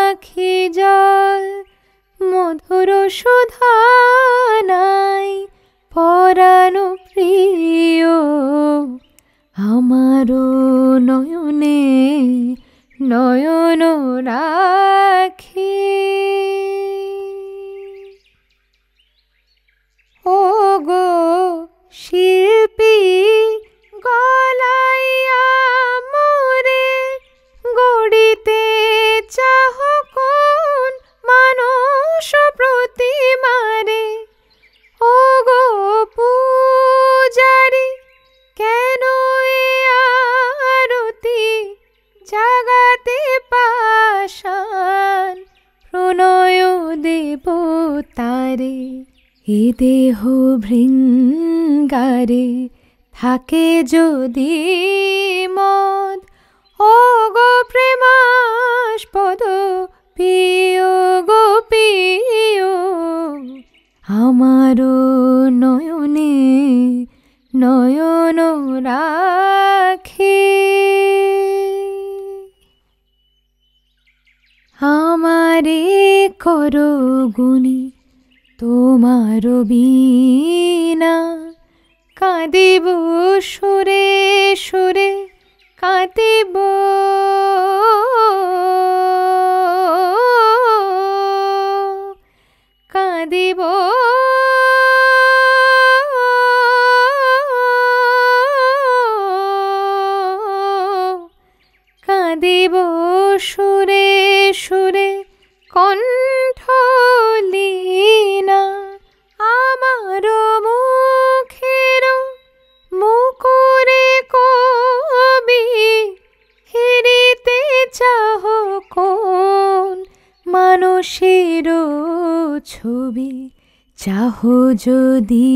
আখি জল মধুর সুধা নাই পরাণ প্রিয় আমারও নয়নে নয়ন রাখি। ও গো শিল্পী গলাইয়া মোরে গড়িতে চাহ কোন মানুষ প্রতিমারে। ও গো পূজারি কেন এ আরতি জাগাতে পাষাণ প্রণয় দেবতারে। এ দেহ ভৃঙ্গারে থাকে যদি মদ ও গো প্রেমাস্পদ পিও গো পিও আমারও নয়নে নয়ন রাখে। আমারে করো গুণী তোমার বিনা কাঁদিব সুরে সুরে কাঁদিব কাঁদিব কাঁদিব সুরে সুরে কণ্ঠ লীনা। আমার মুখের মুকুরে কবি হেরিতে চাহ কোন মানুষের ছবি চাহ যদি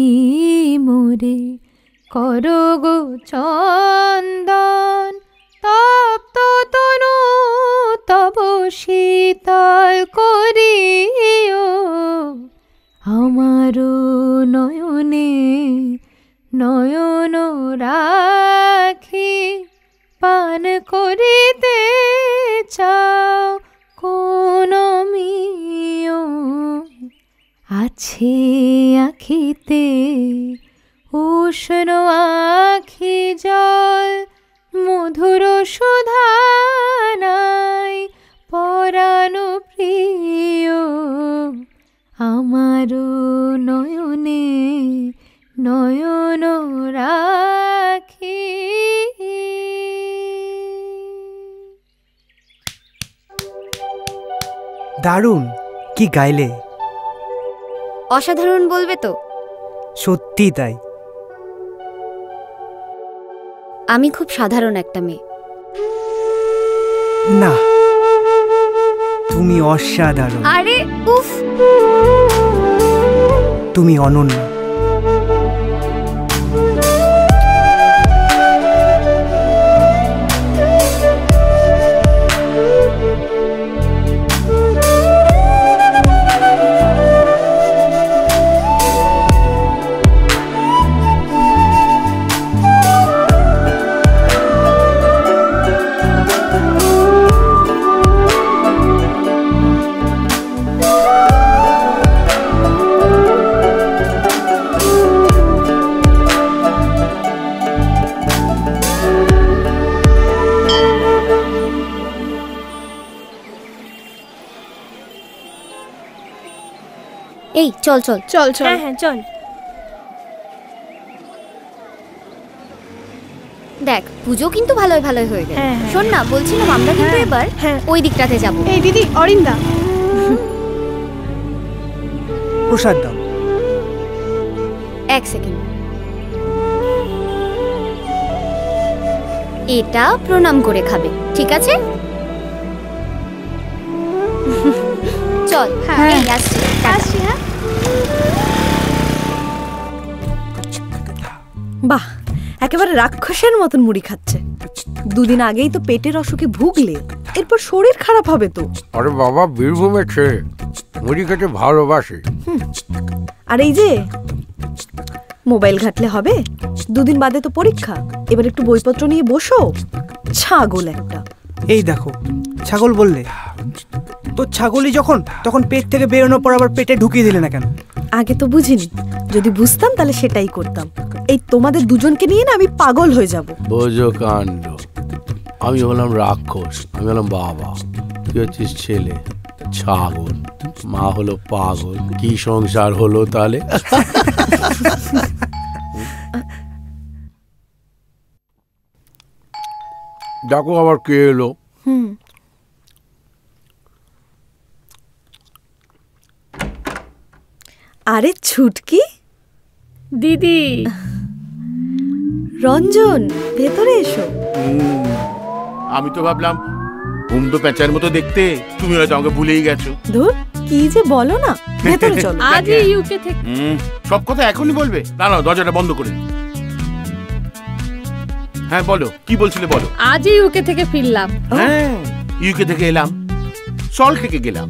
মোরে করো গো চন্দন তপ্ত তনু তব শীতল করিও আমারও নয়নে নয়ন রাখি পান করিতে আছে আখিতে উষ্ণ আখি জল, মধুর সুধা নাই পরাণ প্রিয়, আমারও নয়নে নয়ন রাখি। দারুণ, কি গাইলে! অসাধারণ বলবে তো? সত্যি তাই। আমি খুব সাধারণ একটা মেয়ে। না, তুমি অসাধারণ। আরে উফ, তুমি অনন্য। এই চল চল চল চল। হ্যাঁ হ্যাঁ চল। দেখ, পুজো কিন্তু ভালোই ভালোই হয়ে গেল। হ্যাঁ, হ্যাঁ। শোন না, বলছিলাম আমরা কিন্তু এবার ওই দিকটাতে যাব। এই দিদি, অরিন্দা প্রসাদ দাও। এক সেকেন্ড, এটা প্রণাম করে খাবে, ঠিক আছে? চল। হ্যাঁ। এই আসছি আসছি। হ্যাঁ, বাহ, একেবারে রাক্ষসের মতন মুড়ি খাচ্ছে। দুদিন আগেই তো পেটের অসুখে ভুগলে, এরপর শরীর খারাপ হবে তো। আরে বাবা, বীরভূমে খেয়ে মুড়ি খেতে ভালোবাসি। আর এই যে মোবাইল ঘাটলে হবে? দুদিন বাদে তো পরীক্ষা, এবার একটু বইপত্র নিয়ে বসো। ছাগল একটা। এই দেখো, ছাগল বললে তো, ছাগলই যখন তখন পেট থেকে বেরোনোর পর আবার পেটে ঢুকিয়ে দিলে না কেন? আগে তো বুঝিনি, যদি বুঝতাম তাহলে সেটাই করতাম। এই তোমাদের দুজনকে নিয়ে না আমি পাগল হয়ে যাব। বোঝো কাণ্ড, আমি হলাম রাক্ষস, আমি হলাম বাবা, তুই হচ্ছিস ছেলে ছাগল, মা হলো পাগল। কি সংসার হলো তাহলে? দেখো আবার কে এলো। আরে ছুটকি দিদি। রঞ্জন, ভেতরে এসো। আমি তো ভাবলাম হুমদো প্যাঁচার মতো দেখতে, তুমি হয়তো আমাকে ভুলেই গেছো। ধুর, কি যে বলো না। ভেতরে চলো। আজই ইউকে থেকে। সব কথা এখনই বলবে? না না, দরজাটা বন্ধ করে। হ্যাঁ বলো, কি বলছিলে বলো। আজই ইউকে থেকে ফিরলাম। হ্যাঁ, ইউকে থেকে এলাম, সল্ট থেকে গেলাম,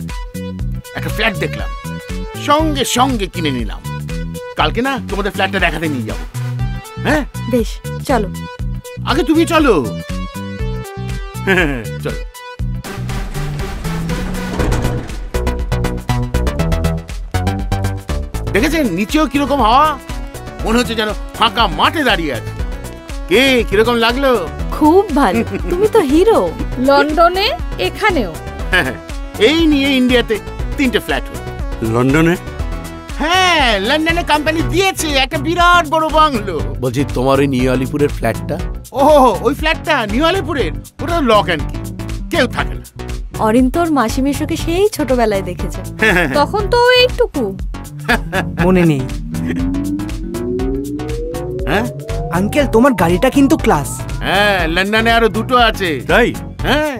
একটা ফ্ল্যাট দেখলাম, সঙ্গে সঙ্গে কিনে নিলাম। কালকে না তোমাদের ফ্ল্যাটটা দেখাতে নিয়ে যাবো। হ্যাঁ বেশ, চলো। আগে তুমি চলো। চলো। দেখেছেন নিচেও কিরকম হাওয়া? মনে হচ্ছে যেন ফাঁকা মাঠে দাঁড়িয়ে আছে। কে কিরকম লাগলো? খুব ভালো, তুমি তো হিরো। লন্ডনে, এখানেও। এই নিয়ে ইন্ডিয়াতে 3টে ফ্ল্যাট হলো। লন্ডনে? হ্যাঁ, লন্ডনে কোম্পানি দিয়েছে একটা বিরাট বড় বাংলো। বলছি, তোমার ওই নিউ আলিপুরের ফ্ল্যাটটা? ও, ওই ফ্ল্যাটটা নিউ আলিপুরের, ওটা লক অ্যান্ড কি, কেউ থাকে না। অরিন্তর মাসি মেশোকে সেই ছোটবেলায় দেখেছে। তখন তো এইটুকু মনে নেই। হ্যাঁ আঙ্কেল, তোমার গাড়িটা কিন্তু ক্লাস। হ্যাঁ, লন্ডনে আরো 2টো আছে। তাই? হ্যাঁ,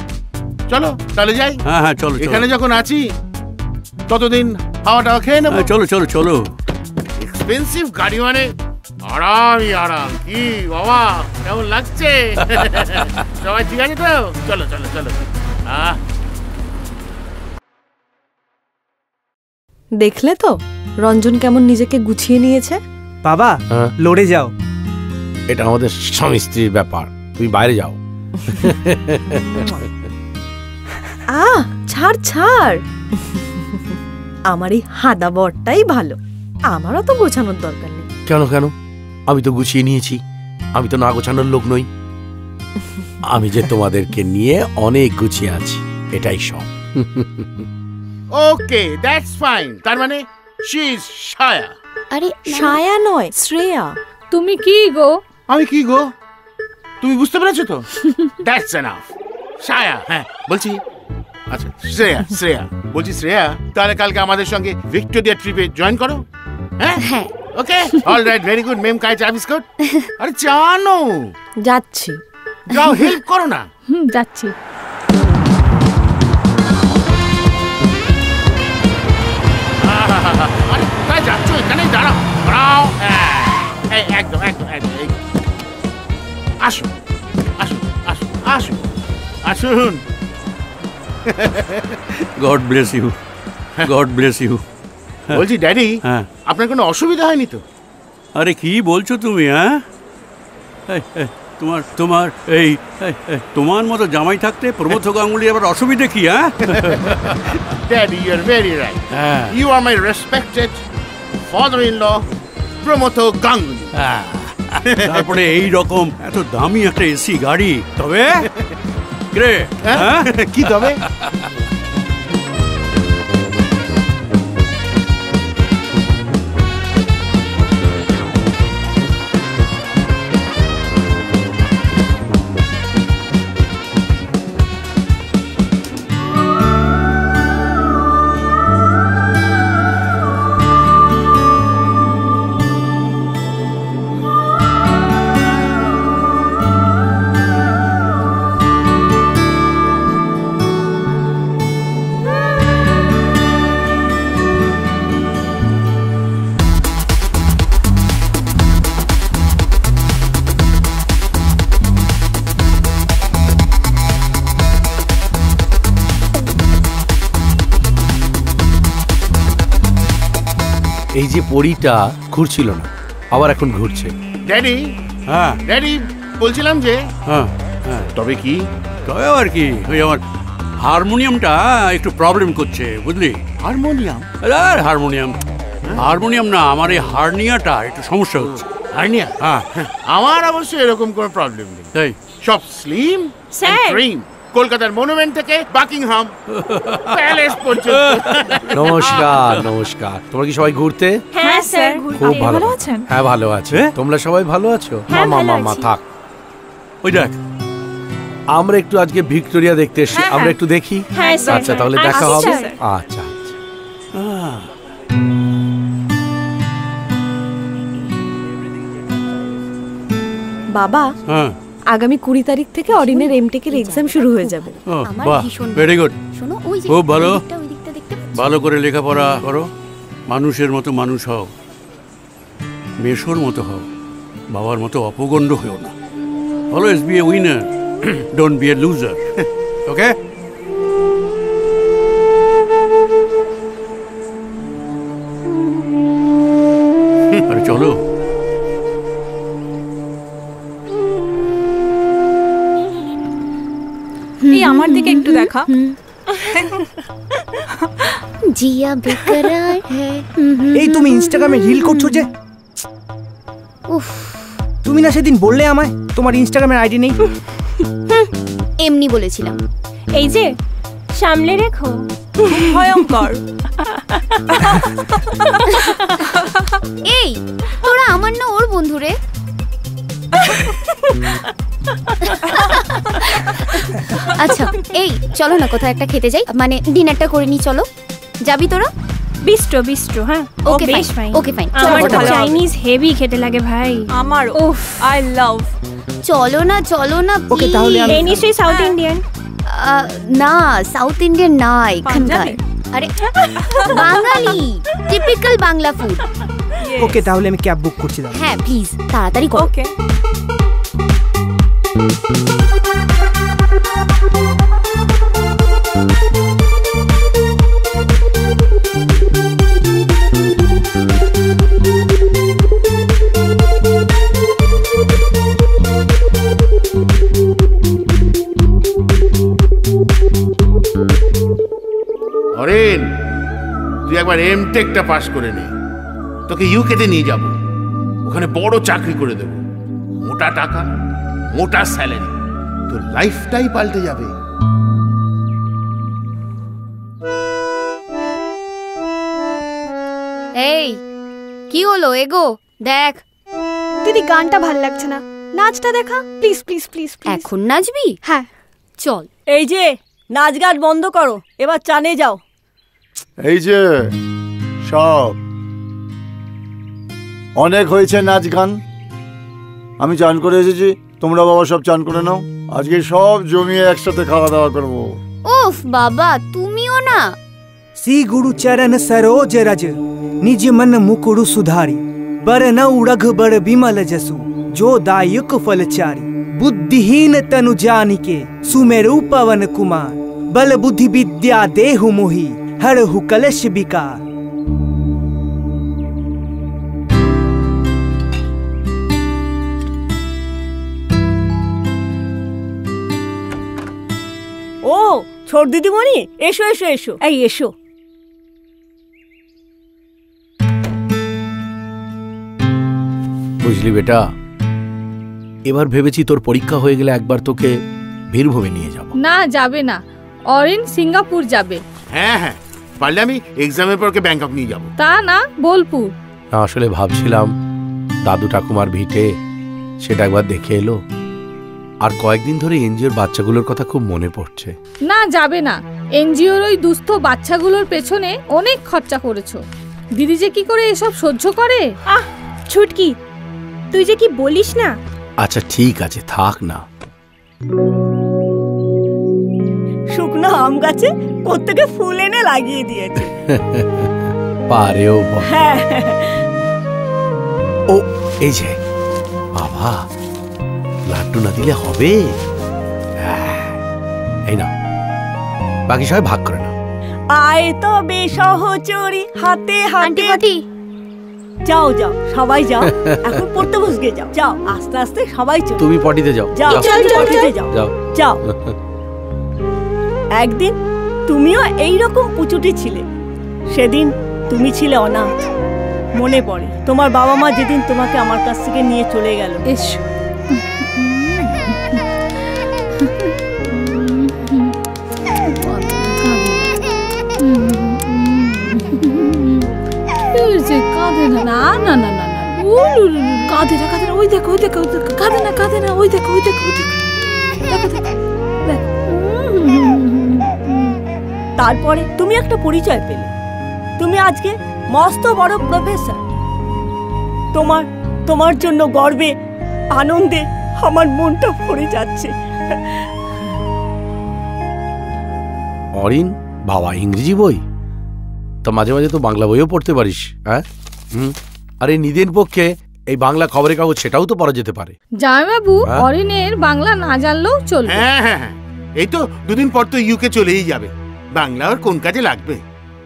চলো তাহলে যাই। হ্যাঁ হ্যাঁ, চলো। এখানে যখন আছি ততদিন হাওয়াটাও খেয়ে নেবো। চলো চলো চলো। এক্সপেন্সিভ গাড়ি মানে আরামই আরাম। কি বাবা, কেমন লাগছে? সবাই ঠিক আছে তো? চলো চলো চলো। দেখলে তো রঞ্জন কেমন নিজেকে গুছিয়ে নিয়েছে। বাবা, লড়ে যাও। এটা আমাদের স্বামী স্ত্রীর ব্যাপার, তুমি বাইরে যাও। ছাড় ছাড়। আমার এই হাদা বরটাই ভালো, আমারও তো গোছানোর দরকার নেই। কেন কেন, আমি তো গুছিয়ে নিয়েছি, আমি তো না গোছানোর লোক নই। আমি যে তোমাদেরকে নিয়ে অনেক গুছিয়ে আছি, এটাই সব। ওকে, দ্যাটস ফাইন। তার মানে শি ইজ ছায়া। আরে ছায়া নয়, শ্রেয়া। তুমি কি গো? আমি কি গো? তুমি বুঝতে পেরেছো তো? That's enough. ছায়া, হ্যাঁ বলছি। আচ্ছা শ্রেয়া, শ্রেয়া বলছি শ্রেয়া, তাহলে কালকে আমাদের সঙ্গে ভিক্টোরিয়া ট্রিপে জয়েন করো। হ্যাঁ হ্যাঁ, ওকে, অল রাইট, ভেরি গুড। মেম কাই চা বিস্কুট? আরে জানো যাচ্ছি। যাও, হেল্প করো না। যাচ্ছি। আরে কোথায় যাচ্ছ? এখানেই দাঁড়াও, দাঁড়াও। একদম একদম একদম। আসুন আসুন আসুন আসুন আসুন। God bless you, God bless you. বলছি ড্যাডি, আপনার কোনো অসুবিধা হয়নি তো? আরে কি বলছো তুমি? হ্যাঁ, তোমার তোমার এই তোমার মতো জামাই থাকতে প্রমথ গাঙ্গুলি আবার অসুবিধা কি? হ্যাঁ daddy, you are very right. You are my respected father in law Pramatha Ganguly. তারপরে এই রকম এত দামি একটা এসি গাড়ি, তবে কি তবে? এই যে পরীটা ঘুরছিল না, আবার এখন ঘুরছে। ড্যাডি, হ্যাঁ ড্যাডি, বলছিলাম যে হ্যাঁ তবে কি? তবে আর কি, ওই আমার হারমোনিয়ামটা একটু প্রবলেম করছে, বুঝলি? হারমোনিয়াম? আর হারমোনিয়াম হারমোনিয়াম না, আমার এই হার্নিয়াটা একটু সমস্যা হচ্ছে। হার্নিয়া? হ্যাঁ, আমার অবশ্য এরকম কোনো প্রবলেম নেই। তাই সব স্লিম এন্ড ট্রিম, কলকাতার মনুমেন্ট থেকে বাকিংহাম প্যালেস পর্যন্ত। নমস্কার নমস্কার। তোমরা কি সবাই ঘুরতে? হ্যাঁ স্যার। খুব ভালো আছেন? হ্যাঁ ভালো আছে। তোমরা সবাই ভালো আছো? মামা মামা থাক। ওই দেখ, আমরা একটু আজকে ভিক্টোরিয়া দেখতে এসেছি, আমরা একটু দেখি। আচ্ছা তাহলে দেখা হবে। আচ্ছা বাবা, আগামী 20 তারিখ থেকে অরিনের এমটেকের এক্সাম শুরু হয়ে যাবে। বাহ, ভেরি গুড, খুব ভালো। ভালো করে লেখাপড়া করো, মানুষের মতো মানুষ হও, মেশোর মতো হও, বাবার মতো অপগণ্ড হও না। Always be a winner, don't be a loser. Okay? আরে চলো। এই আমার দিকে একটু দেখা। জিয়া বেকরার হ্যায়। এই তুমি ইনস্টাগ্রামে রিল করছো যে? উফ, তুমি না সেদিন বললে আমায় তোমার ইনস্টাগ্রামের আইডি নেই? এমনি বলেছিলাম। এই যে সামলে রেখো, ভয়ঙ্কর। এই তোরা আমার না ওর বন্ধু রে। আচ্ছা এই চলো না কোথাও একটা খেতে যাই, মানে ডিনারটা করে নি। চলো, যাবি তোরা? Bistro bistro. হ্যাঁ ওকে ফাইন, ওকে ফাইন। আমার চাইনিজ হেভি খেতে লাগে ভাই। আমার উফ, আই লাভ। চলো না ওকে তাহলে আমি এই নিশ্চয়ই সাউথ ইন্ডিয়ান। না সাউথ ইন্ডিয়ান না, এখানকার আরে বাঙালি টিপিক্যাল বাংলা ফুড। ওকে তাহলে আমি ক্যাব বুক করছি। হ্যাঁ প্লিজ তাড়াতাড়ি করো। ওকে। হরেন, তুই একবার এমটেকটা পাস করে নে, তোকে ইউকেতে নিয়ে যাব, ওখানে বড় চাকরি করে দেব, মোটা টাকা, মোটা স্যালারি, তোর লাইফটাই পাল্টে যাবে। এই কি হলো, এগো দেখ। দিদি গানটা ভাল লাগছে না, নাচটা দেখা প্লিজ প্লিজ প্লিজ। এখন নাচবি? হ্যাঁ চল। এই যে নাচ গান বন্ধ করো, এবার চানে যাও। এই যে সব অনেক হয়েছে নাচ গান, আমি চান করে এসেছি, তোমরা বাবা সব চান করে নাও, আজকে সব জমিয়ে একসাথে খাওয়া দাওয়া করবো। উফ বাবা, তুমিও না। श्री गुरु चरण सरोज रज निज मन मुकुरु सुधारी बरन उड़घ बर बिमल जसु जो दायक फलचारी बुद्धिहीन तनु जानिके सुमेरु पवन कुमार बल बुद्धि विद्या देहु मोहि हरहु कलश विकार। ও ছোট দিদিমণি, এসো এসো এসো, এই এসো। বুঝলি বেটা, এবার ভেবেছি তোর পরীক্ষা হয়ে গেলে একবার তোকে বীরভূমে নিয়ে যাব। না যাবে না, অরিন সিঙ্গাপুর যাবে। হ্যাঁ হ্যাঁ, পারলে আমি এক্সামের পর ওকে ব্যাংকক নিয়ে যাব। তা না, বোলপুর। না, আসলে ভাবছিলাম দাদু ঠাকুমার ভিটে, সেটা একবার দেখে এলো। আর কয়েকদিন ধরে এনজিওর বাচ্চাগুলোর কথা খুব মনে পড়ছে। না যাবে না, এনজিওর ওই দুস্থ বাচ্চাগুলোর পেছনে অনেক খরচা করেছো। দিদি যে কি করে এসব সহ্য করে। আহ ছুটকি, তুই যে কি বলিস না। আচ্ছা ঠিক আছে, থাক না। শুকনো আম গাছে প্রত্যেকে ফুল এনে লাগিয়ে দিয়েছে। পারেও বল। হ্যাঁ। ও এই যে বাবা, লাড্ডু না দিলে হবে? এই না, বাকি সবাই ভাগ করে না। আয় তবে সহচরী হাতে হাতে। যাও যাও সবাই যাও, এখন পড়তে বসবে, যাও যাও আস্তে আস্তে সবাই চলো। তুমি পটিতে যাও, যাও পটিতে যাও, যাও যাও। একদিন তুমিও এইরকম পুচুটি ছিলে, সেদিন তুমি ছিলে অনাথ। মনে পড়ে তোমার বাবা মা যেদিন তোমাকে আমার কাছ থেকে নিয়ে চলে গেল। এসো। কাঁদে না, না না না না, কাঁদে না কাঁদে না, ওই দেখো ওই দেখো, কাঁদে না কাঁদে না, ওই দেখো ওই দেখো, দেখো দেখো। তারপরে তুমি একটা পরিচয় পেলে, তুমি আজকে মস্ত বড় প্রফেসর। তোমার জন্য গর্বে আনন্দে আমার মনটা ভরে যাচ্ছে। অরিন বাবা, ইংরেজি বই তো মাঝে মাঝে তো বাংলা বইও পড়তে পারিস। হ্যাঁ, আরে নিদেন পক্ষে এই বাংলা খবরের কাগজ সেটাও তো পড়া যেতে পারে। জামাইবাবু, অরিনের বাংলা না জানলেও চলবে। হ্যাঁ হ্যাঁ হ্যাঁ, এই তো দুদিন পর তো ইউকে চলেই যাবে, বাংলা আর কোন কাজে লাগবে?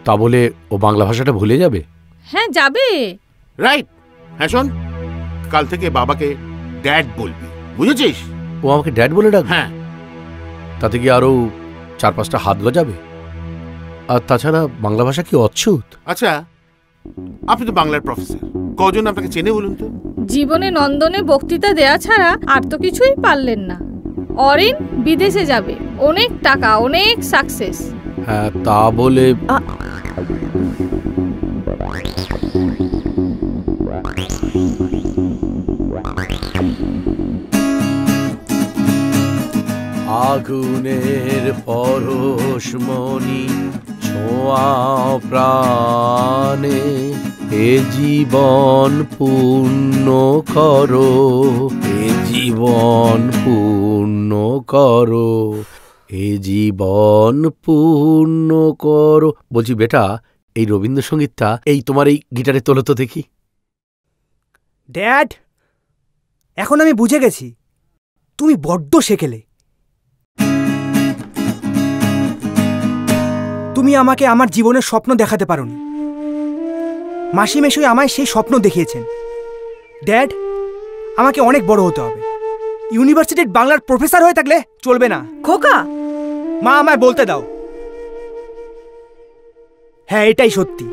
তা বলে ও বাংলা ভাষাটা ভুলে যাবে? হ্যাঁ যাবে। রাইট। হ্যাঁ শোন, কাল থেকে বাবাকে ড্যাড বলবি, বুঝেছিস? ও আমাকে ড্যাড বলে ডাকবে? হ্যাঁ। তাতে কি আরো 4-5টা হাত গজাবে? আর তাছাড়া বাংলা ভাষা কি অচ্ছুত? আচ্ছা, আপনি তো বাংলার প্রফেসর, কজন আপনাকে চেনে বলুন তো? জীবনে নন্দনে বক্তৃতা দেয়া ছাড়া আর তো কিছুই পারলেন না। অরিন বিদেশে যাবে, অনেক টাকা, অনেক সাকসেস। হ্যাঁ, তা বলে আগুনের পরশমণি ছোঁয়াও প্রাণে, এ জীবন পূর্ণ করো, এ জীবন পূর্ণ করো, এ জীবন পূর্ণ করো। বলছি বেটা, এই রবীন্দ্রসঙ্গীতটা এই তোমার এই গিটারে তোলো তো দেখি। ড্যাড, এখন আমি বুঝে গেছি তুমি বড্ড শেখেলে। তুমি আমাকে আমার জীবনের স্বপ্ন দেখাতে পারোনি, মাসি মেশোই আমায় সেই স্বপ্ন দেখিয়েছেন। ড্যাড, আমাকে অনেক বড় হতে হবে, ইউনিভার্সিটির বাংলার প্রফেসর হয়ে থাকলে চলবে না। খোকা, মা আমায় বলতে দাও। হ্যাঁ, এটাই সত্যি,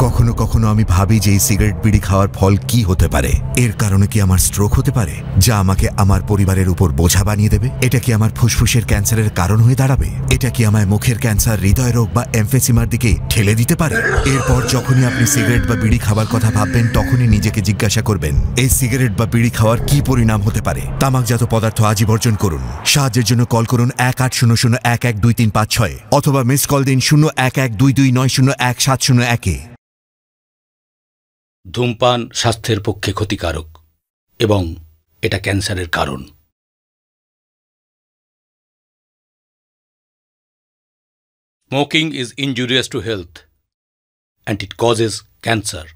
কখনো কখনো আমি ভাবি যে এই সিগারেট বিড়ি খাওয়ার ফল কি হতে পারে। এর কারণে কি আমার স্ট্রোক হতে পারে, যা আমাকে আমার পরিবারের উপর বোঝা বানিয়ে দেবে? এটা কি আমার ফুসফুসের ক্যান্সারের কারণ হয়ে দাঁড়াবে? এটা কি আমায় মুখের ক্যান্সার, হৃদয় রোগ বা এমফেসিমার দিকে ঠেলে দিতে পারে? এরপর যখনই আপনি সিগারেট বা বিড়ি খাবার কথা ভাববেন, তখনই নিজেকে জিজ্ঞাসা করবেন, এই সিগারেট বা বিড়ি খাওয়ার কি পরিণাম হতে পারে। তামাকজাত পদার্থ আজই বর্জন করুন। সাহায্যের জন্য কল করুন 1800-112356 অথবা মিস কল দিন 01222901-701-এ। ধূমপান স্বাস্থ্যের পক্ষে ক্ষতিকারক এবং এটা ক্যান্সারের কারণ। Smoking is injurious to health and it causes cancer.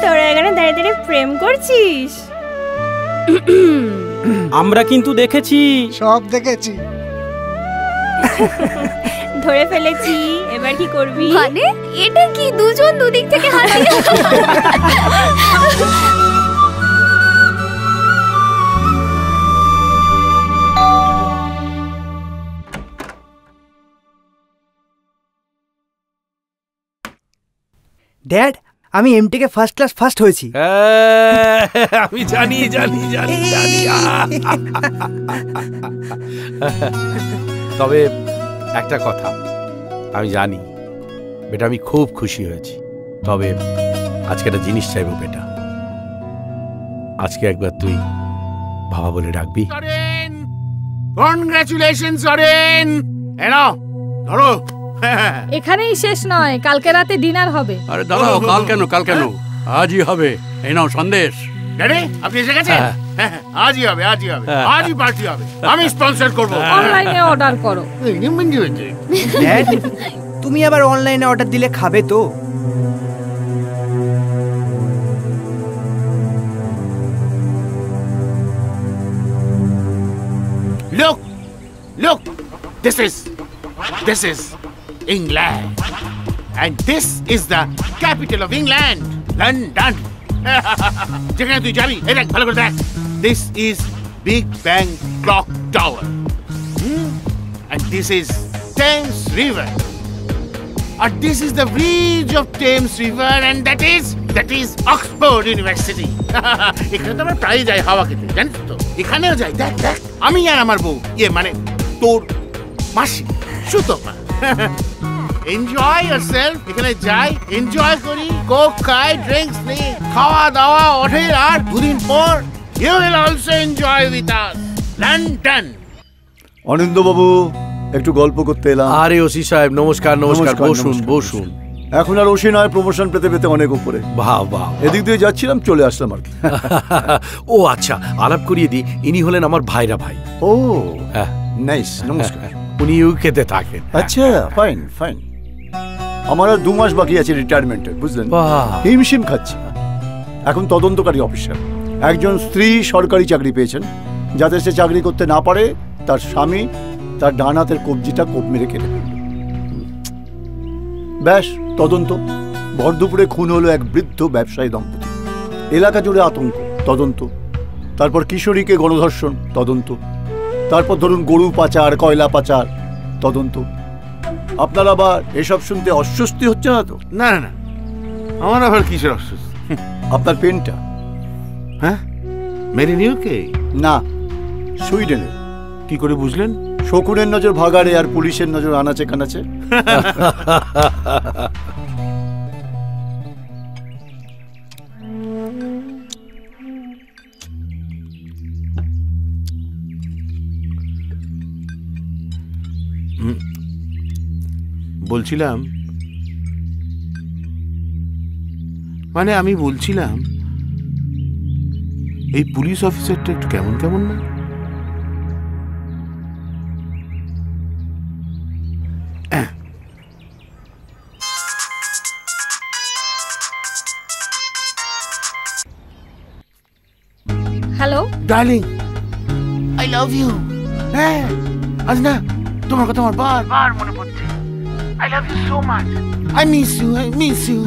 তোরা এখানে দাঁড়িয়ে দাঁড়িয়ে প্রেম করছিস? আমরা কিন্তু দেখেছি, সব দেখেছি। ধরে ফেলেছি, এবার কি করবি? মানে এটা কি দুজন দুদিক থেকে হাসি? ড্যাড, আমি এমটিকে ফার্স্ট ক্লাস ফার্স্ট হয়েছি। আমি জানি জানি জানি জানি। তবে একটা কথা, আমি জানি বেটা, আমি খুব খুশি হয়েছি। তবে আজকে একটা জিনিস চাইবো বেটা, আজকে একবার তুই বাবা বলে ডাকবি। কনগ্রাচুলেশনস অরেন। এনো ধরো। এখানেই শেষ নয়, কালকে রাতে ডিনার হবে। আরে দাঁড়াও, কাল কেন? কাল কেন? আজই হবে। এই নাও সন্দেশ। ড্যাডি, আপনি এসে গেছেন? আজই হবে, আজই হবে, আজই পার্টি হবে। আমি স্পন্সর করব। অনলাইনে অর্ডার করো। ড্যাড, তুমি আবার অনলাইনে অর্ডার দিলে খাবে তো? Look, look, this is England, and this is the capital of England, London. যেখানে তুই যাবি, এই দেখ, ভালো করে দেখ। This is Big Bang Clock Tower, and this is Thames River, and this is the bridge of Thames River, and that is Oxford University. এখানে তো আমরা প্রায় যাই হাওয়া খেতে, জানিস তো? এখানেও যাই, দেখ দেখ, আমি আর আমার বউ, মানে তোর মাসি সুতপা। Enjoy yourself. এখানে যাই, এনজয় করি, কোক খাই, ড্রিঙ্কস নিই, খাওয়া দাওয়া ওঠে, আর দুদিন পর you will also enjoy with us. London. Anindya babu, একটু গল্প করতে এলাম। আরে ওসি সাহেব, নমস্কার। নমস্কার, বসুন বসুন। এখন আর ওসি নয়, প্রমোশন পেতে পেতে অনেক উপরে। বাহ বাহ। এদিক দিয়ে যাচ্ছিলাম, চলে আসলাম আর কি। ও আচ্ছা, আলাপ করিয়ে দিই, ইনি হলেন আমার ভাইরা ভাই। ও হ্যাঁ, নাইস, নমস্কার। উনি ইউকেতে থাকেন। আচ্ছা, ফাইন ফাইন। আমার আর 2 মাস বাকি আছে রিটায়ারমেন্টের, বুঝলেন? হিমশিম খাচ্ছি। এখন তদন্তকারী অফিসার, একজন স্ত্রী সরকারি চাকরি পেয়েছেন, যাতে সে চাকরি করতে না পারে তার স্বামী তার ডান হাতের কবজিটা কোপ মেরে কেটে ফেলল। ব্যাস, তদন্ত। ভর দুপুরে খুন হলো এক বৃদ্ধ ব্যবসায়ী দম্পতি। এলাকা জুড়ে আতঙ্ক, তদন্ত। তারপর কিশোরীকে গণধর্ষণ, তদন্ত। তারপর ধরুন গরু পাচার, কয়লা পাচার, তদন্ত। আপনার আবার এসব শুনতে অস্বস্তি হচ্ছে না তো? না না, আমার আবার কিসের অস্বস্তি? আপনার পেনটা? হ্যাঁ, মেরে নিউ কে? না, সুইডেনে। কি করে বুঝলেন? শকুনের নজর ভাগাড়ে আর পুলিশের নজর আনাচে কানাচে। বলছিলাম মানে আমি বলছিলাম এই পুলিশ অফিসারটা একটু কেমন কেমন না? Hello darling, I love you. হ্যাঁ আজ না তোমার কথা আমার বারবার মনে পড়ছে। I love you so much. I miss you, I miss you,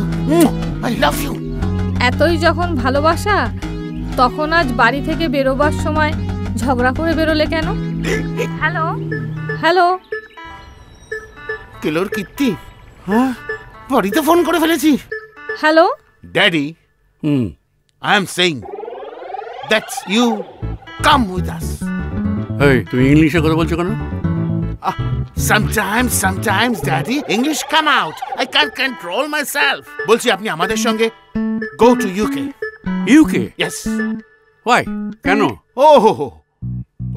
I love you. এতই যখন ভালোবাসা তখন আজ বাড়ি থেকে বেরোবার সময় ঝগড়া করে বেরোলে কেন? হ্যালো হ্যালো কেলোর কীর্তি, হ্যাঁ বাড়িতে ফোন করে ফেলেছি। Hello daddy, I am saying that's you come with us. এই তুমি ইংলিশে কথা বলছো কেন? Sometimes, Daddy, English come out. I can't control myself. বলছি আপনি আমাদের সঙ্গে go to UK. UK? Yes. Why? কেন?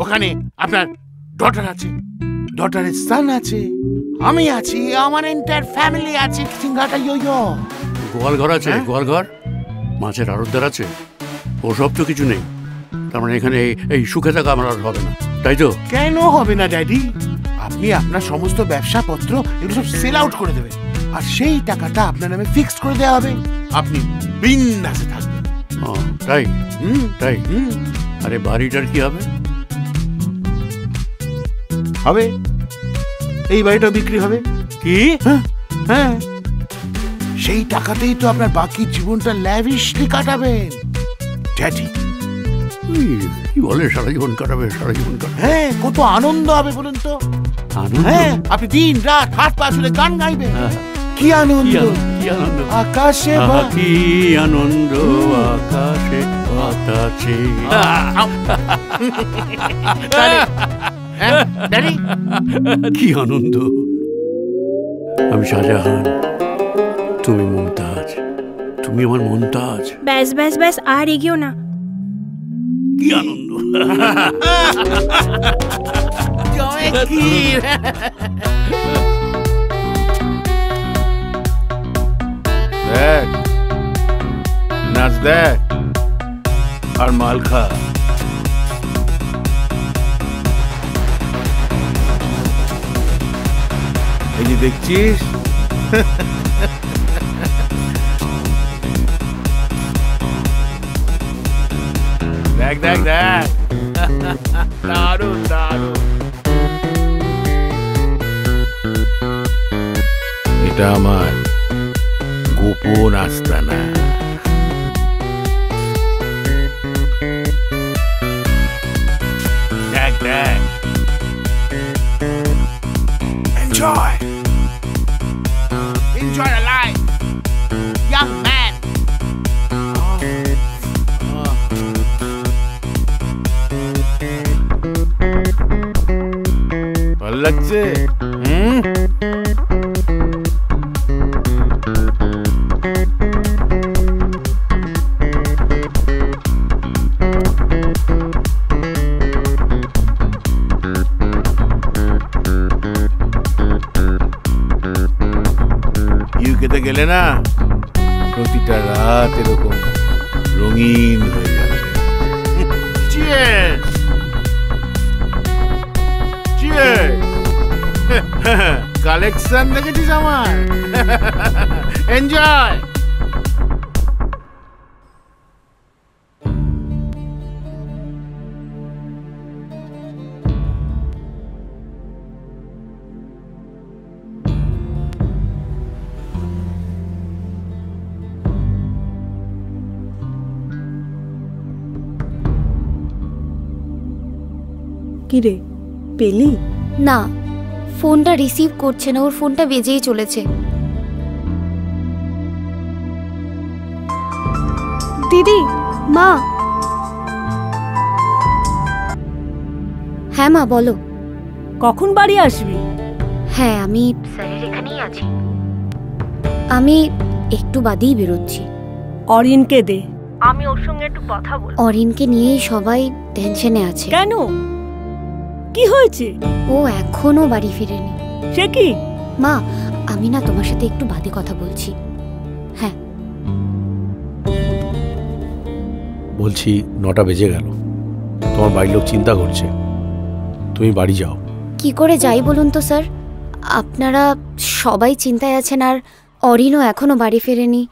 ওখানে আপনার ডটার আছে, ডটারের সান আছে, আমি আছি, আমার এন্টায়ার ফ্যামিলি আছে। সিঙ্গাটা ইয়ো গোয়াল ঘর আছে, গোয়াল ঘর, মাছের আড়তদার আছে, ওসব তো কিছু নেই। তার মানে এখানে এই সুখে থাকা আমার আর হবে না, তাই তো? কেন হবে না ড্যাডি? আপনি আপনার সমস্ত ব্যবসাপত্র এগুলো সব সেল আউট করে দেবেন, আর সেই টাকাটা আপনার নামে ফিক্সড করে দেওয়া হবে। আপনি বিন্দাসে থাকবেন। তাই? তাই? আরে বাড়িটার কি হবে? হবে, এই বাড়িটা বিক্রি হবে। কি? হ্যাঁ, সেই টাকাতেই তো আপনার বাকি জীবনটা ল্যাভিশলি কাটাবেন ড্যাডি। কি বলে সারা জীবন কাটাবে? সারা জীবন কাটাবে? হ্যাঁ, কত আনন্দ হবে বলুন তো। আনন্দ? হ্যাঁ, আপনি দিন রাত হাত পা ছুড়ে গান গাইবেন। কি আনন্দ, কি আনন্দ, আকাশে কি আনন্দ, আকাশে বাতাসে। কি আনন্দ। আমি শাহজাহান, তুমি মুমতাজ, তুমি আমার মুমতাজ। ব্যাস ব্যাস ব্যাস, আর এগিয়েও না। কি আনন্দ। দেখ, নাচ দেখ আর মাল খা। এই যে দেখছিস, দেখ দেখ দেখ, দারুণ দারুণ। এটা আমার গোপন আস্তানা। দেখ দেখ, enjoy the life, young man. ভালো লাগছে? ইউকেতে গেলে না প্রতিটা রাত এরকম রঙিন হয়ে যাবে। Cheers! Cheers! কালেকশন দেখেছিস আমার? এনজয়। কিরে, পেলি? না, ফোনটা রিসিভ করছে না, ওর ফোনটা বেজেই চলেছে। দিদি, মা। হ্যাঁ মা বলো। কখন বাড়ি আসবি? হ্যাঁ আমি স্যারের এখানেই আছি। আমি একটু বাদেই বেরোচ্ছি। অরিনকে দে, আমি ওর সঙ্গে একটু কথা বলবো। অরিনকে নিয়েই সবাই টেনশনে আছে। কেন, কি হয়েছে? ও এখনো বাড়ি ফিরেনি। সে কি? মা আমি না তোমার সাথে একটু বাদে কথা বলছি। হ্যাঁ বলছি 9টা বেজে গেল, তোমার বাড়ির লোক চিন্তা করছে, তুমি বাড়ি যাও। কি করে যাই বলুন তো স্যার? আপনারা সবাই চিন্তায় আছেন আর অরিনও এখনো বাড়ি ফেরেনি।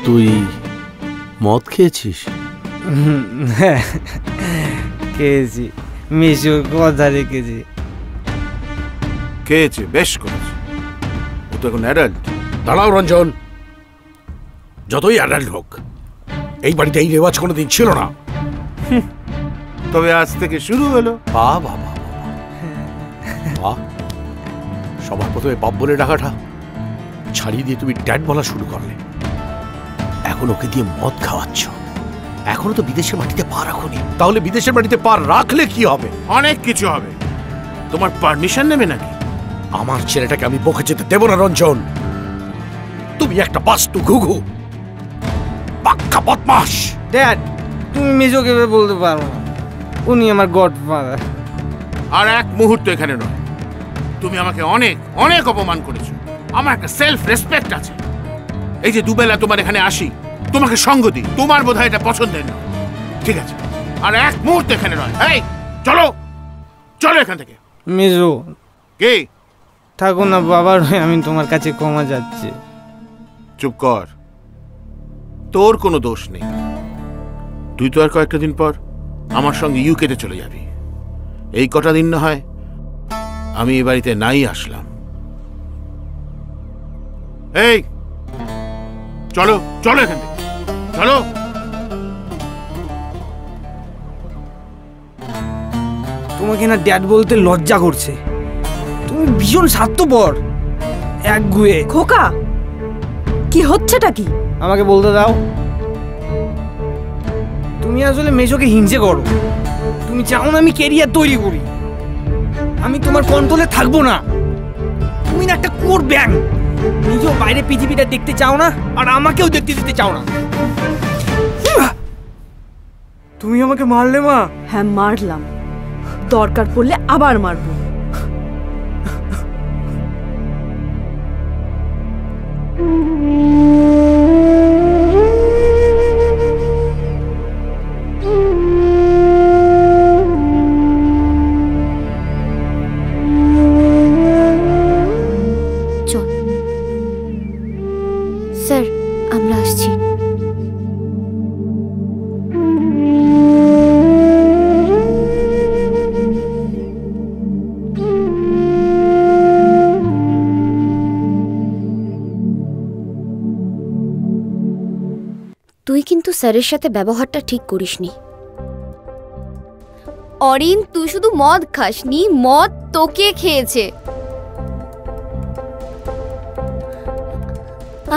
তুই মদ খেয়েছিস? খেয়েছি, মিশুর কথা রেখেছি। খেয়েছে, বেশ করেছে। ও তো এখন অ্যাডাল্ট। দাঁড়াও রঞ্জন, যতই অ্যাডাল্ট হোক এই বাড়িতে এই রেওয়াজ কোনোদিন ছিল না। তবে আজ থেকে শুরু হলো। বাবা সবার প্রথমে বাপ বলে ডাকাটা ছাড়িয়ে দিয়ে তুমি ড্যাড বলা শুরু করলে, এখন ওকে দিয়ে মদ খাওয়াচ্ছ। এখনো তো বিদেশের মাটিতে পা রাখোনি, তাহলে বিদেশের মাটিতে পা রাখলে কি হবে? অনেক কিছু হবে। তোমার পারমিশন নেবে নাকি? আমার ছেলেটাকে আমি বকে যেতে দেব না রঞ্জন। তুমি একটা বাস্তু ঘুঘু, পাক্কা বদমাশ। ড্যাড তুমি মেজোকে বলতে পারো না, উনি আমার গডফাদার। আর এক মুহূর্ত এখানে নয়। তুমি আমাকে অনেক অনেক অপমান করেছো। আমার একটা সেলফ রেসপেক্ট আছে। এই যে দুবেলা তোমার এখানে আসি, তোমাকে সঙ্গ দিই, তোমার বোধহয় এটা পছন্দের না। ঠিক আছে, আর এক মুহূর্ত এখানে নয়। এই চলো চলো এখান থেকে। মেজো কে? থাকো না বাবার হয়ে, আমি তোমার কাছে ক্ষমা যাচ্ছি। চুপ কর, তোর কোনো দোষ নেই। তুই তো আর কয়েকটা দিন পর আমার সঙ্গে ইউকেতে চলে যাবি। এই কটা দিন না হয় আমি এই বাড়িতে নাই আসলাম। এই চলো চলো এখান থেকে, চলো। তোমাকে না ড্যাড বলতে লজ্জা করছে। তুমি ভীষণ স্বার্থপর, একগুয়ে। খোকা কি হচ্ছেটা কি? আমাকে বলতে দাও। তুমি আসলে মেজোকে হিংসে করো। তুমি চাও না আমি কেরিয়ার তৈরি করি। আমি তোমার কন্ট্রোলে থাকবো না। তুমি না একটা কোর ব্যাং। নিজেও বাইরে পৃথিবীটা দেখতে চাও না, আর আমাকেও দেখতে দিতে চাও না। তুমি আমাকে মারলে মা? হ্যাঁ মারলাম, দরকার পড়লে আবার মারবো। স্যার আমরা আসছি। তুই কিন্তু স্যারের সাথে ব্যবহারটা ঠিক করিসনি। অরিন তুই শুধু মদ খাসনি, মদ তোকে খেয়েছে।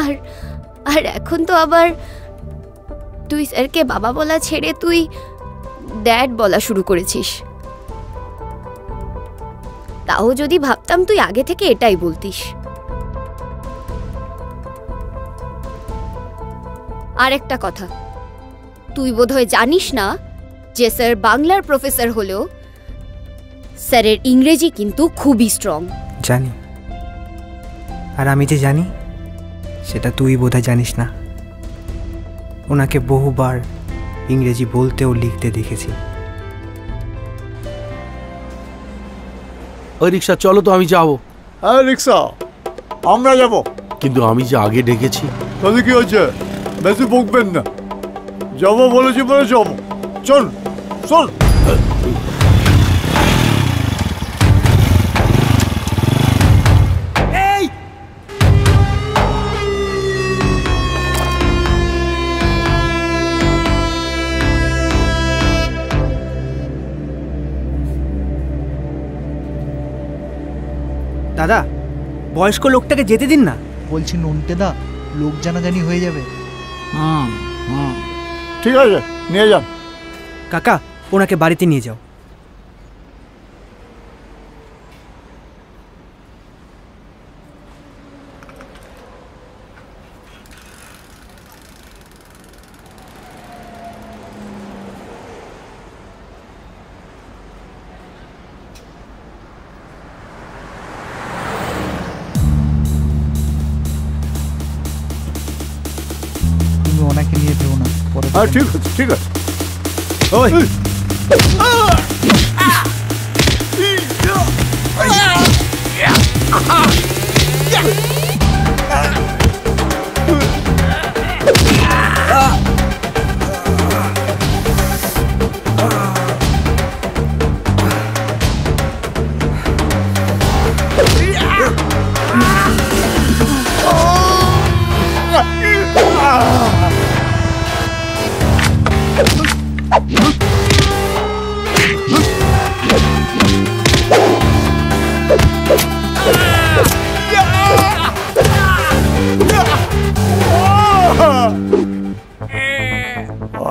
আর আর এখন তো আবার তুই স্যারকে বাবা বলা ছেড়ে তুই ড্যাড বলা শুরু করেছিস। তাও যদি ভাবতাম তুই আগে থেকে এটাই বলতিস। আর একটা কথা, তুই বোধহয় জানিস না যে স্যার বাংলার প্রফেসর হলেও স্যারের ইংরেজি কিন্তু খুবই স্ট্রং। জানি, আর আমি যে জানি সেটা তুই বোধহয় জানিস না। ওনাকে বহুবার ইংরেজি বলতে ও লিখতে দেখেছি। ওই রিক্সা চলো তো, আমি যাবো। হ্যাঁ রিক্সা, আমরা যাব। কিন্তু আমি যে আগে ডেকেছি। তাহলে কি হচ্ছে? বেশি বকবেন না, যাবো বলেছি বলে যাবো। চল চল। দাদা, বয়স্ক লোকটাকে যেতে দিন না। বলছি নন্টে দা, লোক জানাজানি হয়ে যাবে। ঠিক আছে, নিয়ে যান। কাকা, ওনাকে বাড়িতে নিয়ে যাও। তুমি ওনাকে নিয়ে যেও না। হ্যাঁ, ঠিক আছে, ঠিক আছে। ওই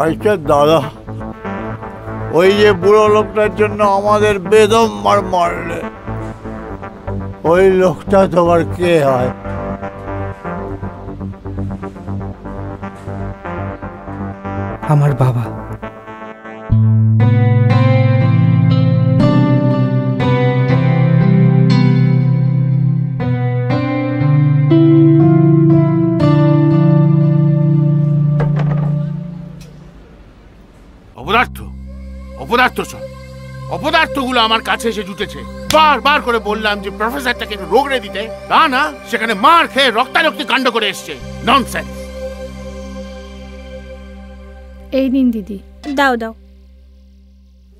আচ্ছা দাদা, ওই যে বুড়ো লোকটার জন্য আমাদের বেদম মারলে, ওই লোকটা তোমার কে হয়? আমার বাবা। অপদার্থ, অপদার্থ সব অপদার্থগুলো আমার কাছে এসে জুটেছে। বারবার করে বললাম যে প্রফেসরটাকে একটু রোগড়ে দিতে, তা না, সেখানে মার খেয়ে রক্তারক্তি কাণ্ড করে এসছে। ননসেন্স। এই নিন দিদি। দাও দাও।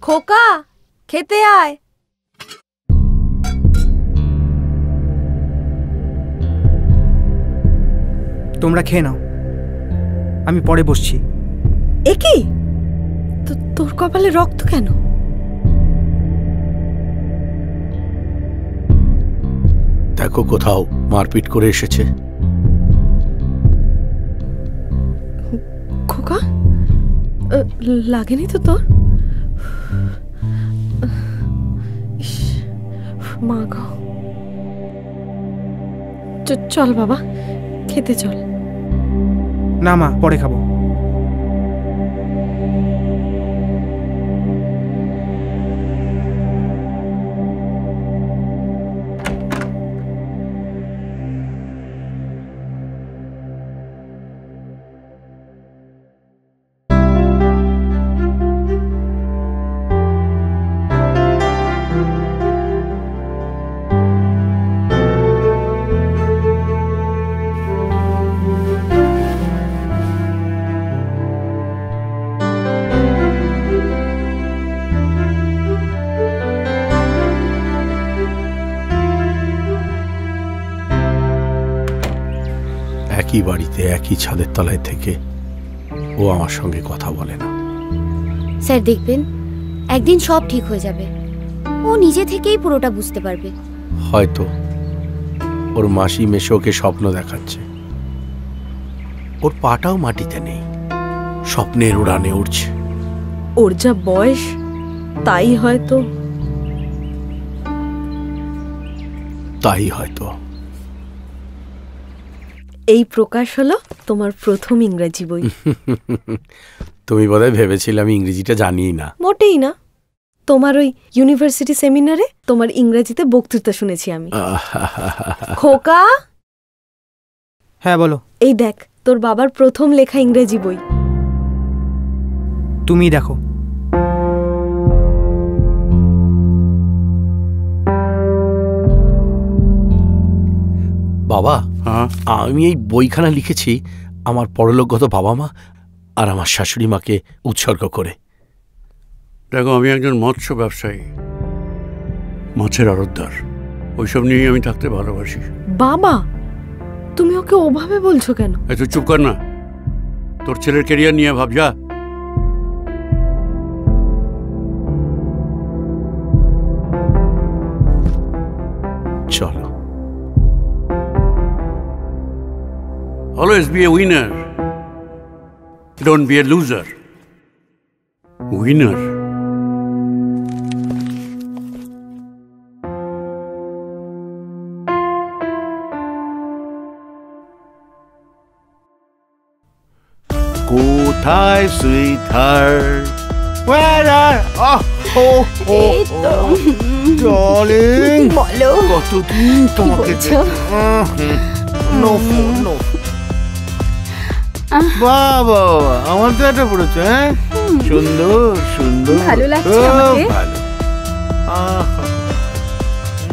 খোকা, খেতে আয়। তোমরা খেয়ে নাও, আমি পরে বসছি। এ কি, তোর কপালে রক্ত কেন? দেখো কোথাও মারপিট করে এসেছে। খোকা, লাগেনি তো তোর? মা গো, চল বাবা, খেতে চল। না মা, পরে খাবো। একই বাড়িতে একই ছাদের তলায় থেকে ও আমার সঙ্গে কথা বলে না। স্যার দেখবেন, একদিন সব ঠিক হয়ে যাবে। ও নিজে থেকেই পুরোটা বুঝতে পারবে। হয়তো ওর মাসি মেশোকে স্বপ্ন দেখাচ্ছে। ওর পাটাও মাটিতে নেই, স্বপ্নের উড়ানে উঠছে। ওর যা বয়স, তাই হয়তো। এই প্রকাশ হলো তোমার প্রথম ইংরেজি বই। তুমি বোধহয় ভেবেছিলে আমি ইংরেজিটা জানিই না। মোটেই না। তোমার ওই ইউনিভার্সিটি সেমিনারে তোমার ইংরেজিতে বক্তৃতা শুনেছি আমি। খোকা, হ্যাঁ বলো। এই দেখ, তোর বাবার প্রথম লেখা ইংরেজি বই। তুমি দেখো। বাবা, আমি এই বইখানা লিখেছি আমার পরলোকগত বাবা মা আর আমার শাশুড়ি মাকে উৎসর্গ করে। দেখো, আমি একজন মৎস্য ব্যবসায়ী, মাছের আড়তদার। ওইসব নিয়েই আমি থাকতে ভালোবাসি। বাবা, তুমি ওকে ওভাবে বলছো কেন? এই তুই চুপ কর না, তোর ছেলের ক্যারিয়ার নিয়ে ভাব। যা। চলো। Always be a winner. Don't be a loser. Winner. কোথায় সুইটহার্ট? Where are? ডার্লিং, বলো কতদিন তোমাকে বাবা, আমার তো এটা পড়েছে। হ্যাঁ, সুন্দর সুন্দর, ভালো লাগছে আমাকে।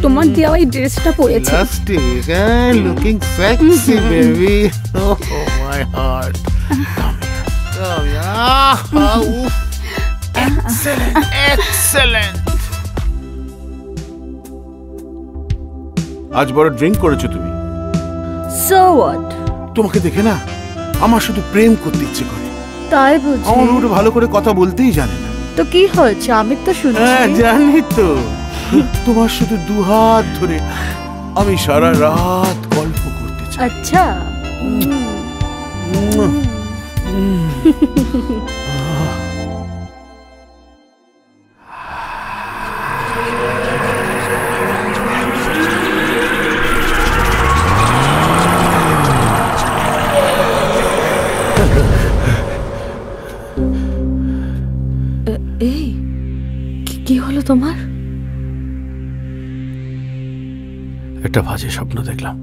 তোমার দেওয়া এই ড্রেসটা পরেছি। Elastic, looking sexy, baby. Oh, my heart. Come here. Excellent, excellent. আজ বড় ড্রিঙ্ক করেছো তুমি। So what? তোমাকে দেখে না আমার শুধু প্রেম করতে ইচ্ছে করে। তাই বুঝি? আমার ওটা ভালো করে কথা বলতেই জানে না। তো কি হয়েছে? আমি তো শুনছি। হ্যাঁ, জানি তো। তোমার শুধু দুহাত ধরে আমি সারা রাত গল্প করতে চাই। আচ্ছা। এই কি হলো তোমার? একটা বাজে স্বপ্ন দেখলাম।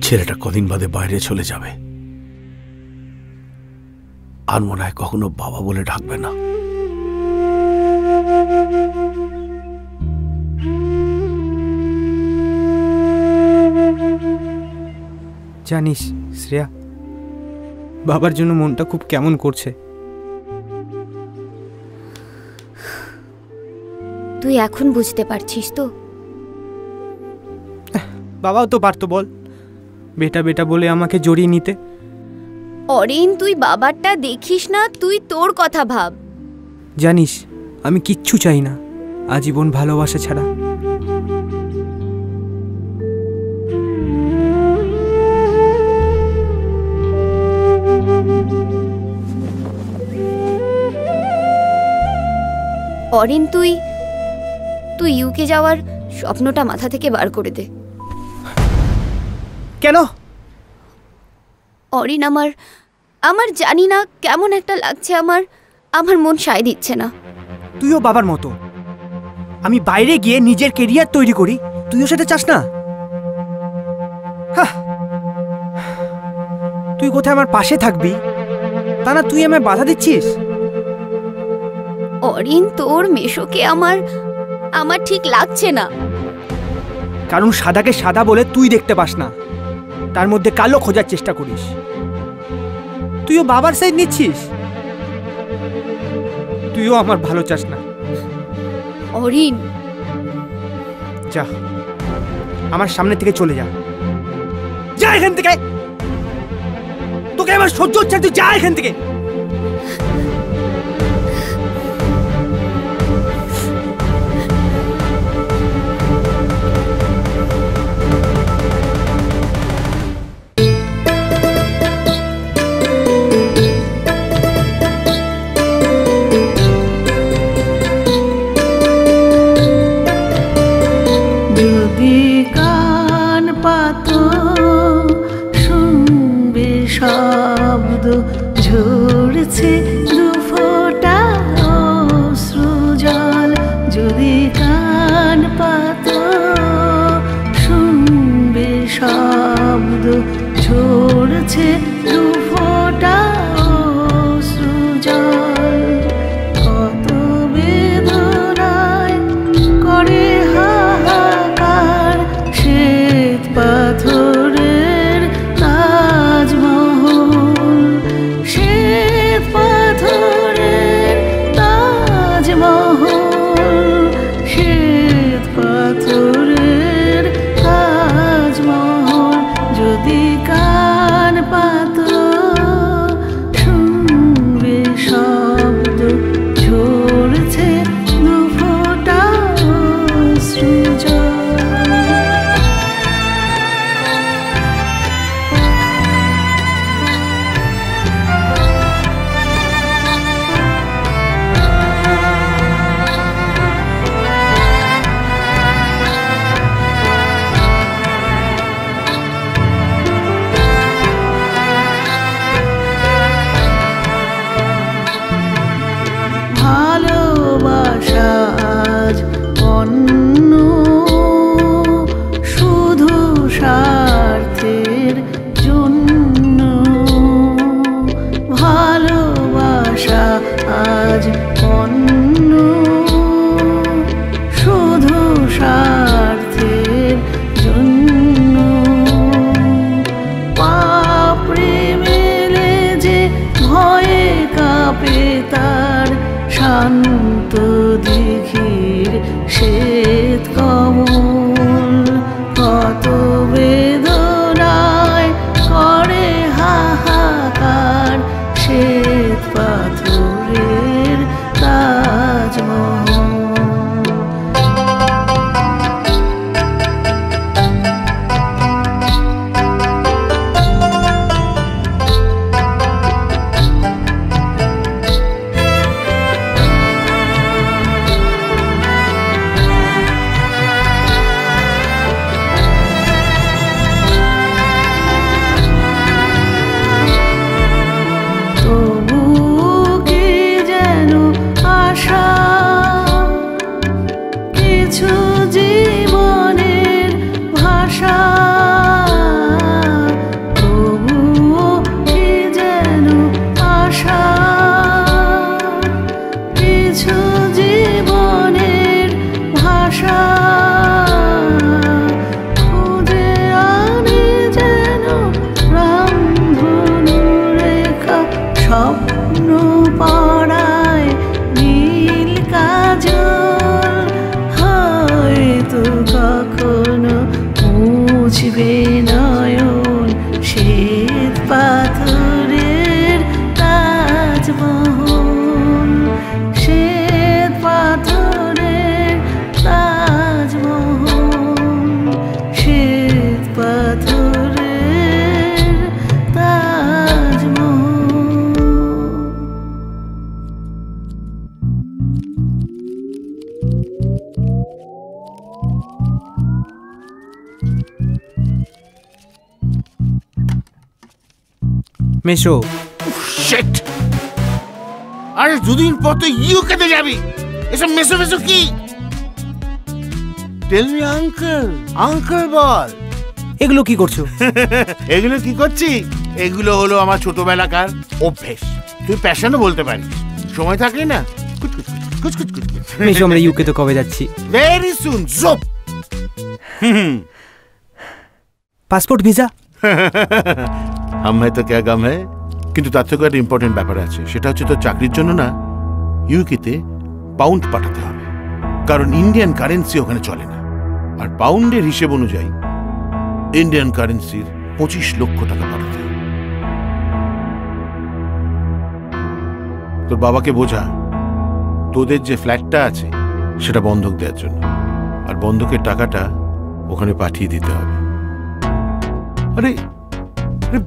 ছেলেটা কদিন বাদে বাইরে চলে যাবে, আর মনে হয় কখনো বাবা বলে ডাকবে না। জানিস শ্রেয়া, বাবার জন্য মনটা খুব কেমন করছে। তুই এখন বুঝতে পারছিস তো? বাবাও তো পারতো, বল, বেটা বেটা বলে আমাকে জড়িয়ে নিতে। অরিন, তুই বাবারটা দেখিস না, তুই তোর কথা ভাব। জানিস আমি কিচ্ছু চাই না আজীবন ভালোবাসা ছাড়া। অরিন, তুই ইউকে যাওয়ার স্বপ্নটা মাথা থেকে বার করে দে। কেন? অরিন, আমার জানি না কেমন একটা লাগছে, আমার মন সায় দিচ্ছে না। তুইও বাবার মতো, আমি বাইরে গিয়ে নিজের কেরিয়ার তৈরি করি, তুইও সেটা চাস না? তুই কোথায় আমার পাশে থাকবি, তা না তুই আমায় বাধা দিচ্ছিস। অরিন, তোর মেশোকে আমার ঠিক লাগছে না। কারণ সাদাকে সাদা বলে তুই দেখতে পাস না, তার মধ্যে কালো খোঁজার চেষ্টা করিস। তুইও বাবার সাইড নিচ্ছিস, তুইও আমার ভালো চাস না। অরিন, যা আমার সামনে থেকে চলে যা, যা এখান থেকে। তোকে আমার সহ্য হচ্ছে, তুই যা এখান থেকে। যদি কান পাতো শুনবে শব্দ ঝোল আজ অন্য শুধু স্বার্থের জন্য। পাপড়ি মেলে যে ভয়ে কাঁপে তার শান্ত দিঘির শ্বেত কমল, কত বেদনায় করে হাহাকার শ্বেত পাথরের তাজমহল। কিছু জীবনের ভাষা তবুও কি যেন আশা, কিছু জীবনের ভাষা খুঁজে আনে যেন রামধনু রেখা স্বপ্ন পড়ায় নীল কাজল, হয়তো কখনো মুছবে নয়ন শ্বেত পাথরের তাজমহল, শ্বেত পাথরের তাজমহল, শ্বেত পাথরের তাজমহল। মেশো শিট! আরে দুদিন পর তো ইউকেতে যাবি, এসব মেসো মেসো কি? টেল মি আঙ্কেল, আঙ্কেল বল। এগুলো কি করছো? এগুলো কি করছি? এগুলো হলো আমার ছোটবেলাকার অভ্যেস। তুই প্যাশনও বলতে পারিস। সময় থাকলে না কুচকুচ কুচকুচ কুচকুচ। মেশো আমরা ইউকে তো কবে যাচ্ছি? Very soon. জোপ। পাসপোর্ট ভিসা হাম হ্যায় তো ক্যা গাম হ্যায়। কিন্তু তার থেকে একটা ইম্পর্টেন্ট ব্যাপার আছে, সেটা হচ্ছে তোর চাকরির জন্য না ইউকেতে পাউন্ড পাঠাতে হবে, কারণ ইন্ডিয়ান কারেন্সি ওখানে চলে না। আর পাউন্ডের হিসেব অনুযায়ী ইন্ডিয়ান কারেন্সির 25 লক্ষ টাকা পাঠাতে হবে। তোর বাবাকে বোঝা তোদের যে ফ্ল্যাটটা আছে সেটা বন্ধক দেওয়ার জন্য, আর বন্ধকের টাকাটা ওখানে পাঠিয়ে দিতে হবে। আরে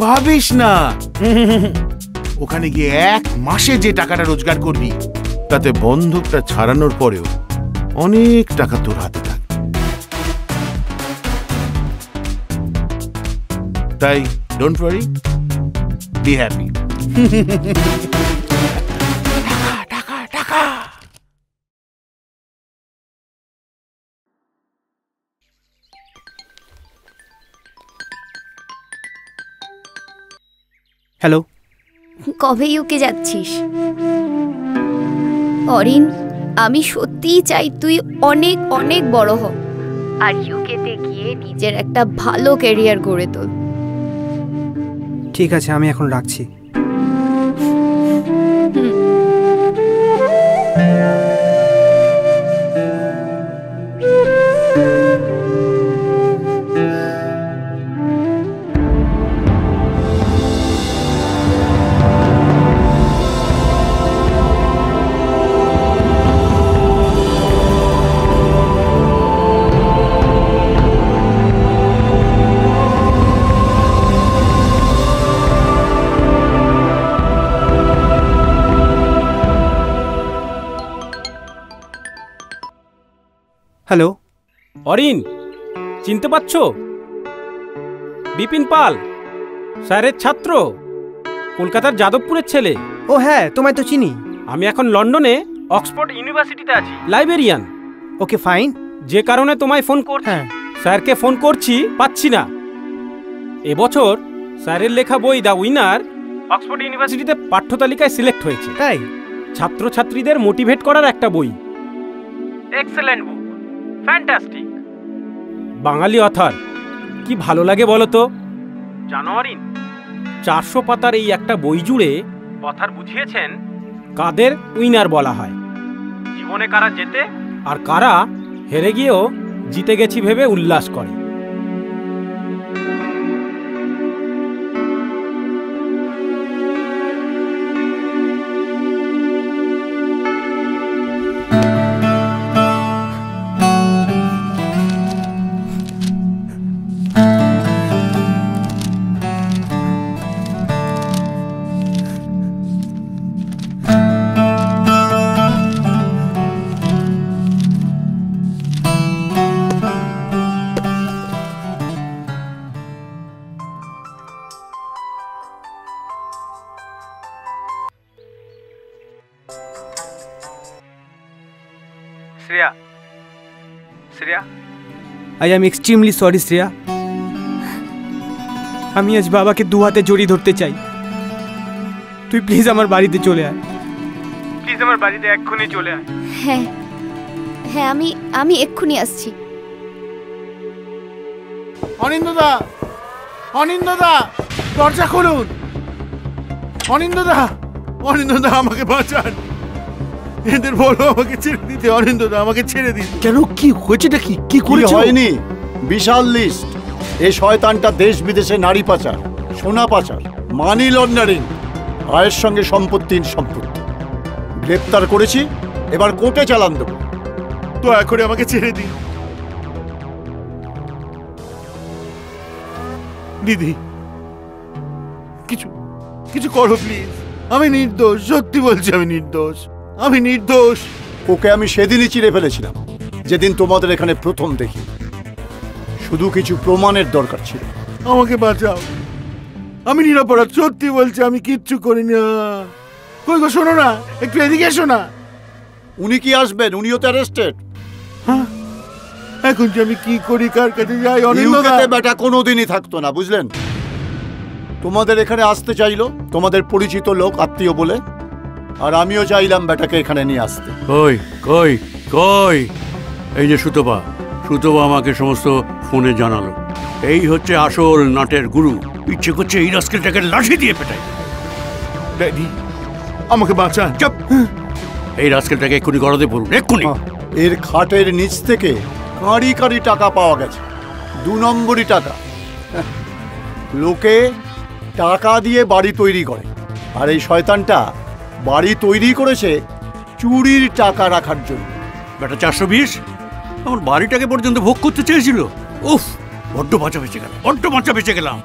ভাবিস না, ওখানে গিয়ে 1 মাসে যে টাকাটা রোজগার করবি তাতে বন্ধকটা ছাড়ানোর পরেও অনেক টাকা তোর হাতে থাকবে। তাই ডোন্ট ওয়ারি, বি হ্যাপি। টাকা টাকা। হ্যালো, কবে ইউকে যাচ্ছিস? অরিন, আমি সত্যিই চাই তুই অনেক অনেক বড় হ আর ইউকেতে গিয়ে নিজের একটা ভালো ক্যারিয়ার গড়ে তোল। ঠিক আছে, আমি এখন রাখছি। হ্যালো অরিন, চিনতে পারছো? বিপিন পাল, স্যারের ছাত্র, কলকাতার যাদবপুরের ছেলে। ও হ্যাঁ, তোমায় তো চিনি। আমি এখন লন্ডনে অক্সফোর্ড ইউনিভার্সিটিতে আছি, লাইব্রেরিয়ান। Okay fine. যে কারণে তোমায় ফোন করছি। স্যারকে ফোন করছি, পাচ্ছি না। এবছর স্যারের লেখা বই দ্য উইনার অক্সফোর্ড ইউনিভার্সিটিতে পাঠ্য তালিকায় সিলেক্ট হয়েছে। তাই? ছাত্রছাত্রীদের মোটিভেট করার একটা বই। এক্সেলেন্ট বুক, ফ্যান্টাস্টিক। বাঙালি অথর, কি ভালো লাগে বলো তো। জানোয়ারিন 400 পাতার এই একটা বই জুড়ে অথর বুঝিয়েছেন কাদের উইনার বলা হয়, জীবনে কারা জেতে আর কারা হেরে গিয়েও জিতে গেছি ভেবে উল্লাস করে। Shreya, Shreya, I am extremely sorry Shreya. আমি আজ বাবাকে দু হাতে জড়িয়ে ধরতে চাই। তুই প্লিজ আমার বাড়িতে চলে আয়, প্লিজ আমার বাড়িতে এক্ষুনি চলে আয়। হ্যাঁ হ্যাঁ, আমি এক্ষুনি আসছি। অনিন্দদা, অনিন্দদা, দরজা খুলুন। অনিন্দদা, অনিন্দদা, আমাকে বাঁচান। এদের বলো আমাকে ছেড়ে দিতে। অনিন্দদা, আমাকে ছেড়ে দিন। কেন, কি হয়েছেটা? কি করেছে? হয়নি, বিশাল লিস্ট। এই শয়তানটা দেশ বিদেশে নারী পাচার, সোনা পাচার, মানি লন্ডারিং, আয়ের সঙ্গে সম্পত্তির সম্পত্তি গ্রেপ্তার করেছি। এবার কোর্টে চালান দেবো। দয়া করে আমাকে ছেড়ে দিন দিদি। কিছু কিছু করো প্লিজ। আমি নির্দোষ, সত্যি বলছি আমি নির্দোষ, আমি নির্দোষ। ওকে আমি সেদিনই চিড়ে ফেলেছিলাম, যেদিন তোমাদের এখানে প্রথম দেখি। শুধু কিছু প্রমাণের দরকার ছিল। আমাকে বাঁচাও, আমি নিরপরাধ, সত্যি বলছি আমি কিচ্ছু করি না। কই গো, শোনো না, একটু এদিকে এসো না। উনি কি আসবেন? উনিও তো অ্যারেস্টেড। হ্যাঁ, এখন যে আমি কি করি, কার কাছে যাই? ইউকেতে বেটা কোনোদিনই থাকতো না, বুঝলেন? তোমাদের এখানে আসতে চাইলো তোমাদের পরিচিত লোক, আত্মীয় বলে, আর আমিও চাইলাম বেটাকে এখানে নিয়ে আসতে। কই কই কই, এই যে সুতপা, সুতপা আমাকে সমস্ত ফোনে জানালো। এই হচ্ছে আসল নাটের গুরু। ইচ্ছে করছে এই রাস্কেলটাকে লাঠি দিয়ে পেটাই। ড্যাডি, আমাকে বাঁচান। চুপ! এই রাস্কেলটাকে এক্ষুনি গড়াতে পড়ুন, এক্ষুনি। এর খাটের নিচ থেকে কাঁড়ি কাঁড়ি টাকা পাওয়া গেছে, 2 নম্বরই টাকা। লোকে টাকা দিয়ে বাড়ি তৈরি করে, আর এই শয়তানটা বাড়ি তৈরি করেছে চুরির টাকা রাখার জন্য। বেটা 420 আমার বাড়িটাকে পর্যন্ত ভোগ করতে চেয়েছিল। উফ, বড্ড বাঁচা বেঁচে গেল, বড্ড বাঁচা বেঁচে গেলাম।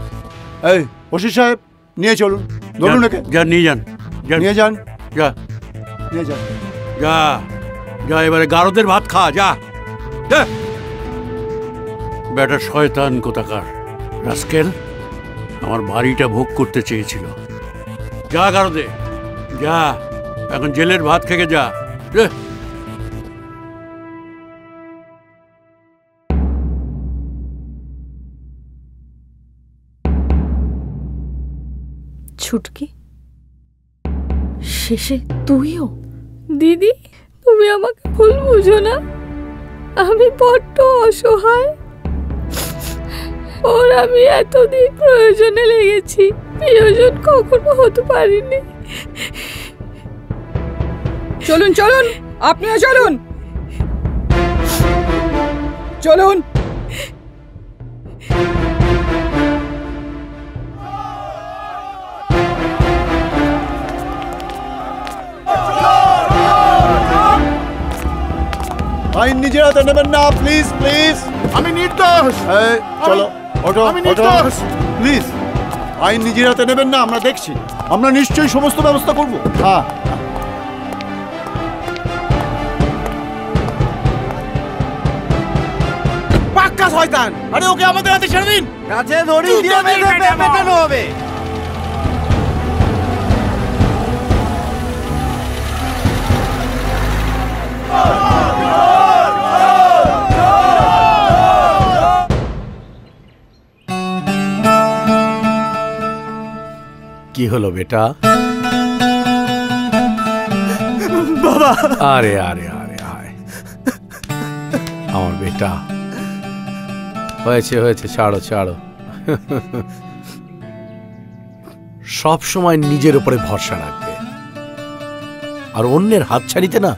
এই ওসি সাহেব, নিয়ে চলুন, ধরুন একে। যা, নিয়ে যান, নিয়ে যান, যা, নিয়ে যান, যা যা। এবারে গারদের ভাত খা, যা। বেটা শয়তান কোথাকার রাস্কেল আমার বাড়িটা ভোগ করতে চেয়েছিল। যা গারদে, যা, এখন জেলের ভাত খেয়ে যা। ছুটকি, শেষে তুইও? দিদি, তুমি আমাকে ভুল বুঝো না, আমি বড্ড অসহায়। ওর আমি এতদিন প্রয়োজনে লেগেছি, প্রিয়জন কখনো হতে পারিনি। চলুন চলুন, আপনিও চলুন, চলুন। আইন নিজের হাতে নেবেন না, প্লিজ প্লিজ। আমি নির্দোষ। চলো, ওঠো, আমি নির্দোষ। প্লিজ, আইন নিজের হাতে নেবেন না। আমরা দেখছি, আমরা নিশ্চয়ই সমস্ত ব্যবস্থা করবো। হ্যাঁ, পাক্কা শয়তান। আরে ওকে আমাদের হাতে ছেড়ে দিন। কাছে দড়ি দিয়ে পেটানো হবে। কি হলো বেটা? বাবা। আরে আরে আরে আয় আমার বেটা, হয়েছে হয়েছে, ছাড়ো ছাড়ো। সব সময় নিজের উপরে ভরসা রাখবে, আর অন্যের হাতছানিতে না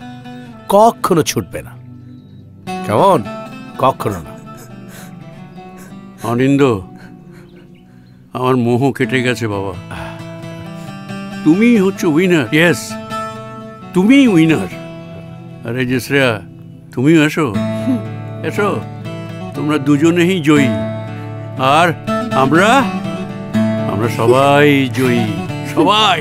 কখনো ছুটবে না, কেমন? কখনো না। অনিন্দ, আমার মোহ কেটে গেছে বাবা। তুমি হচ্ছে উইনার। ইয়েস, তুমি উইনার। আরে যে শ্রেয়া, তুমিও এসো এসো, তোমরা দুজনেই জয়ী, আর আমরা সবাই জয়ী, সবাই।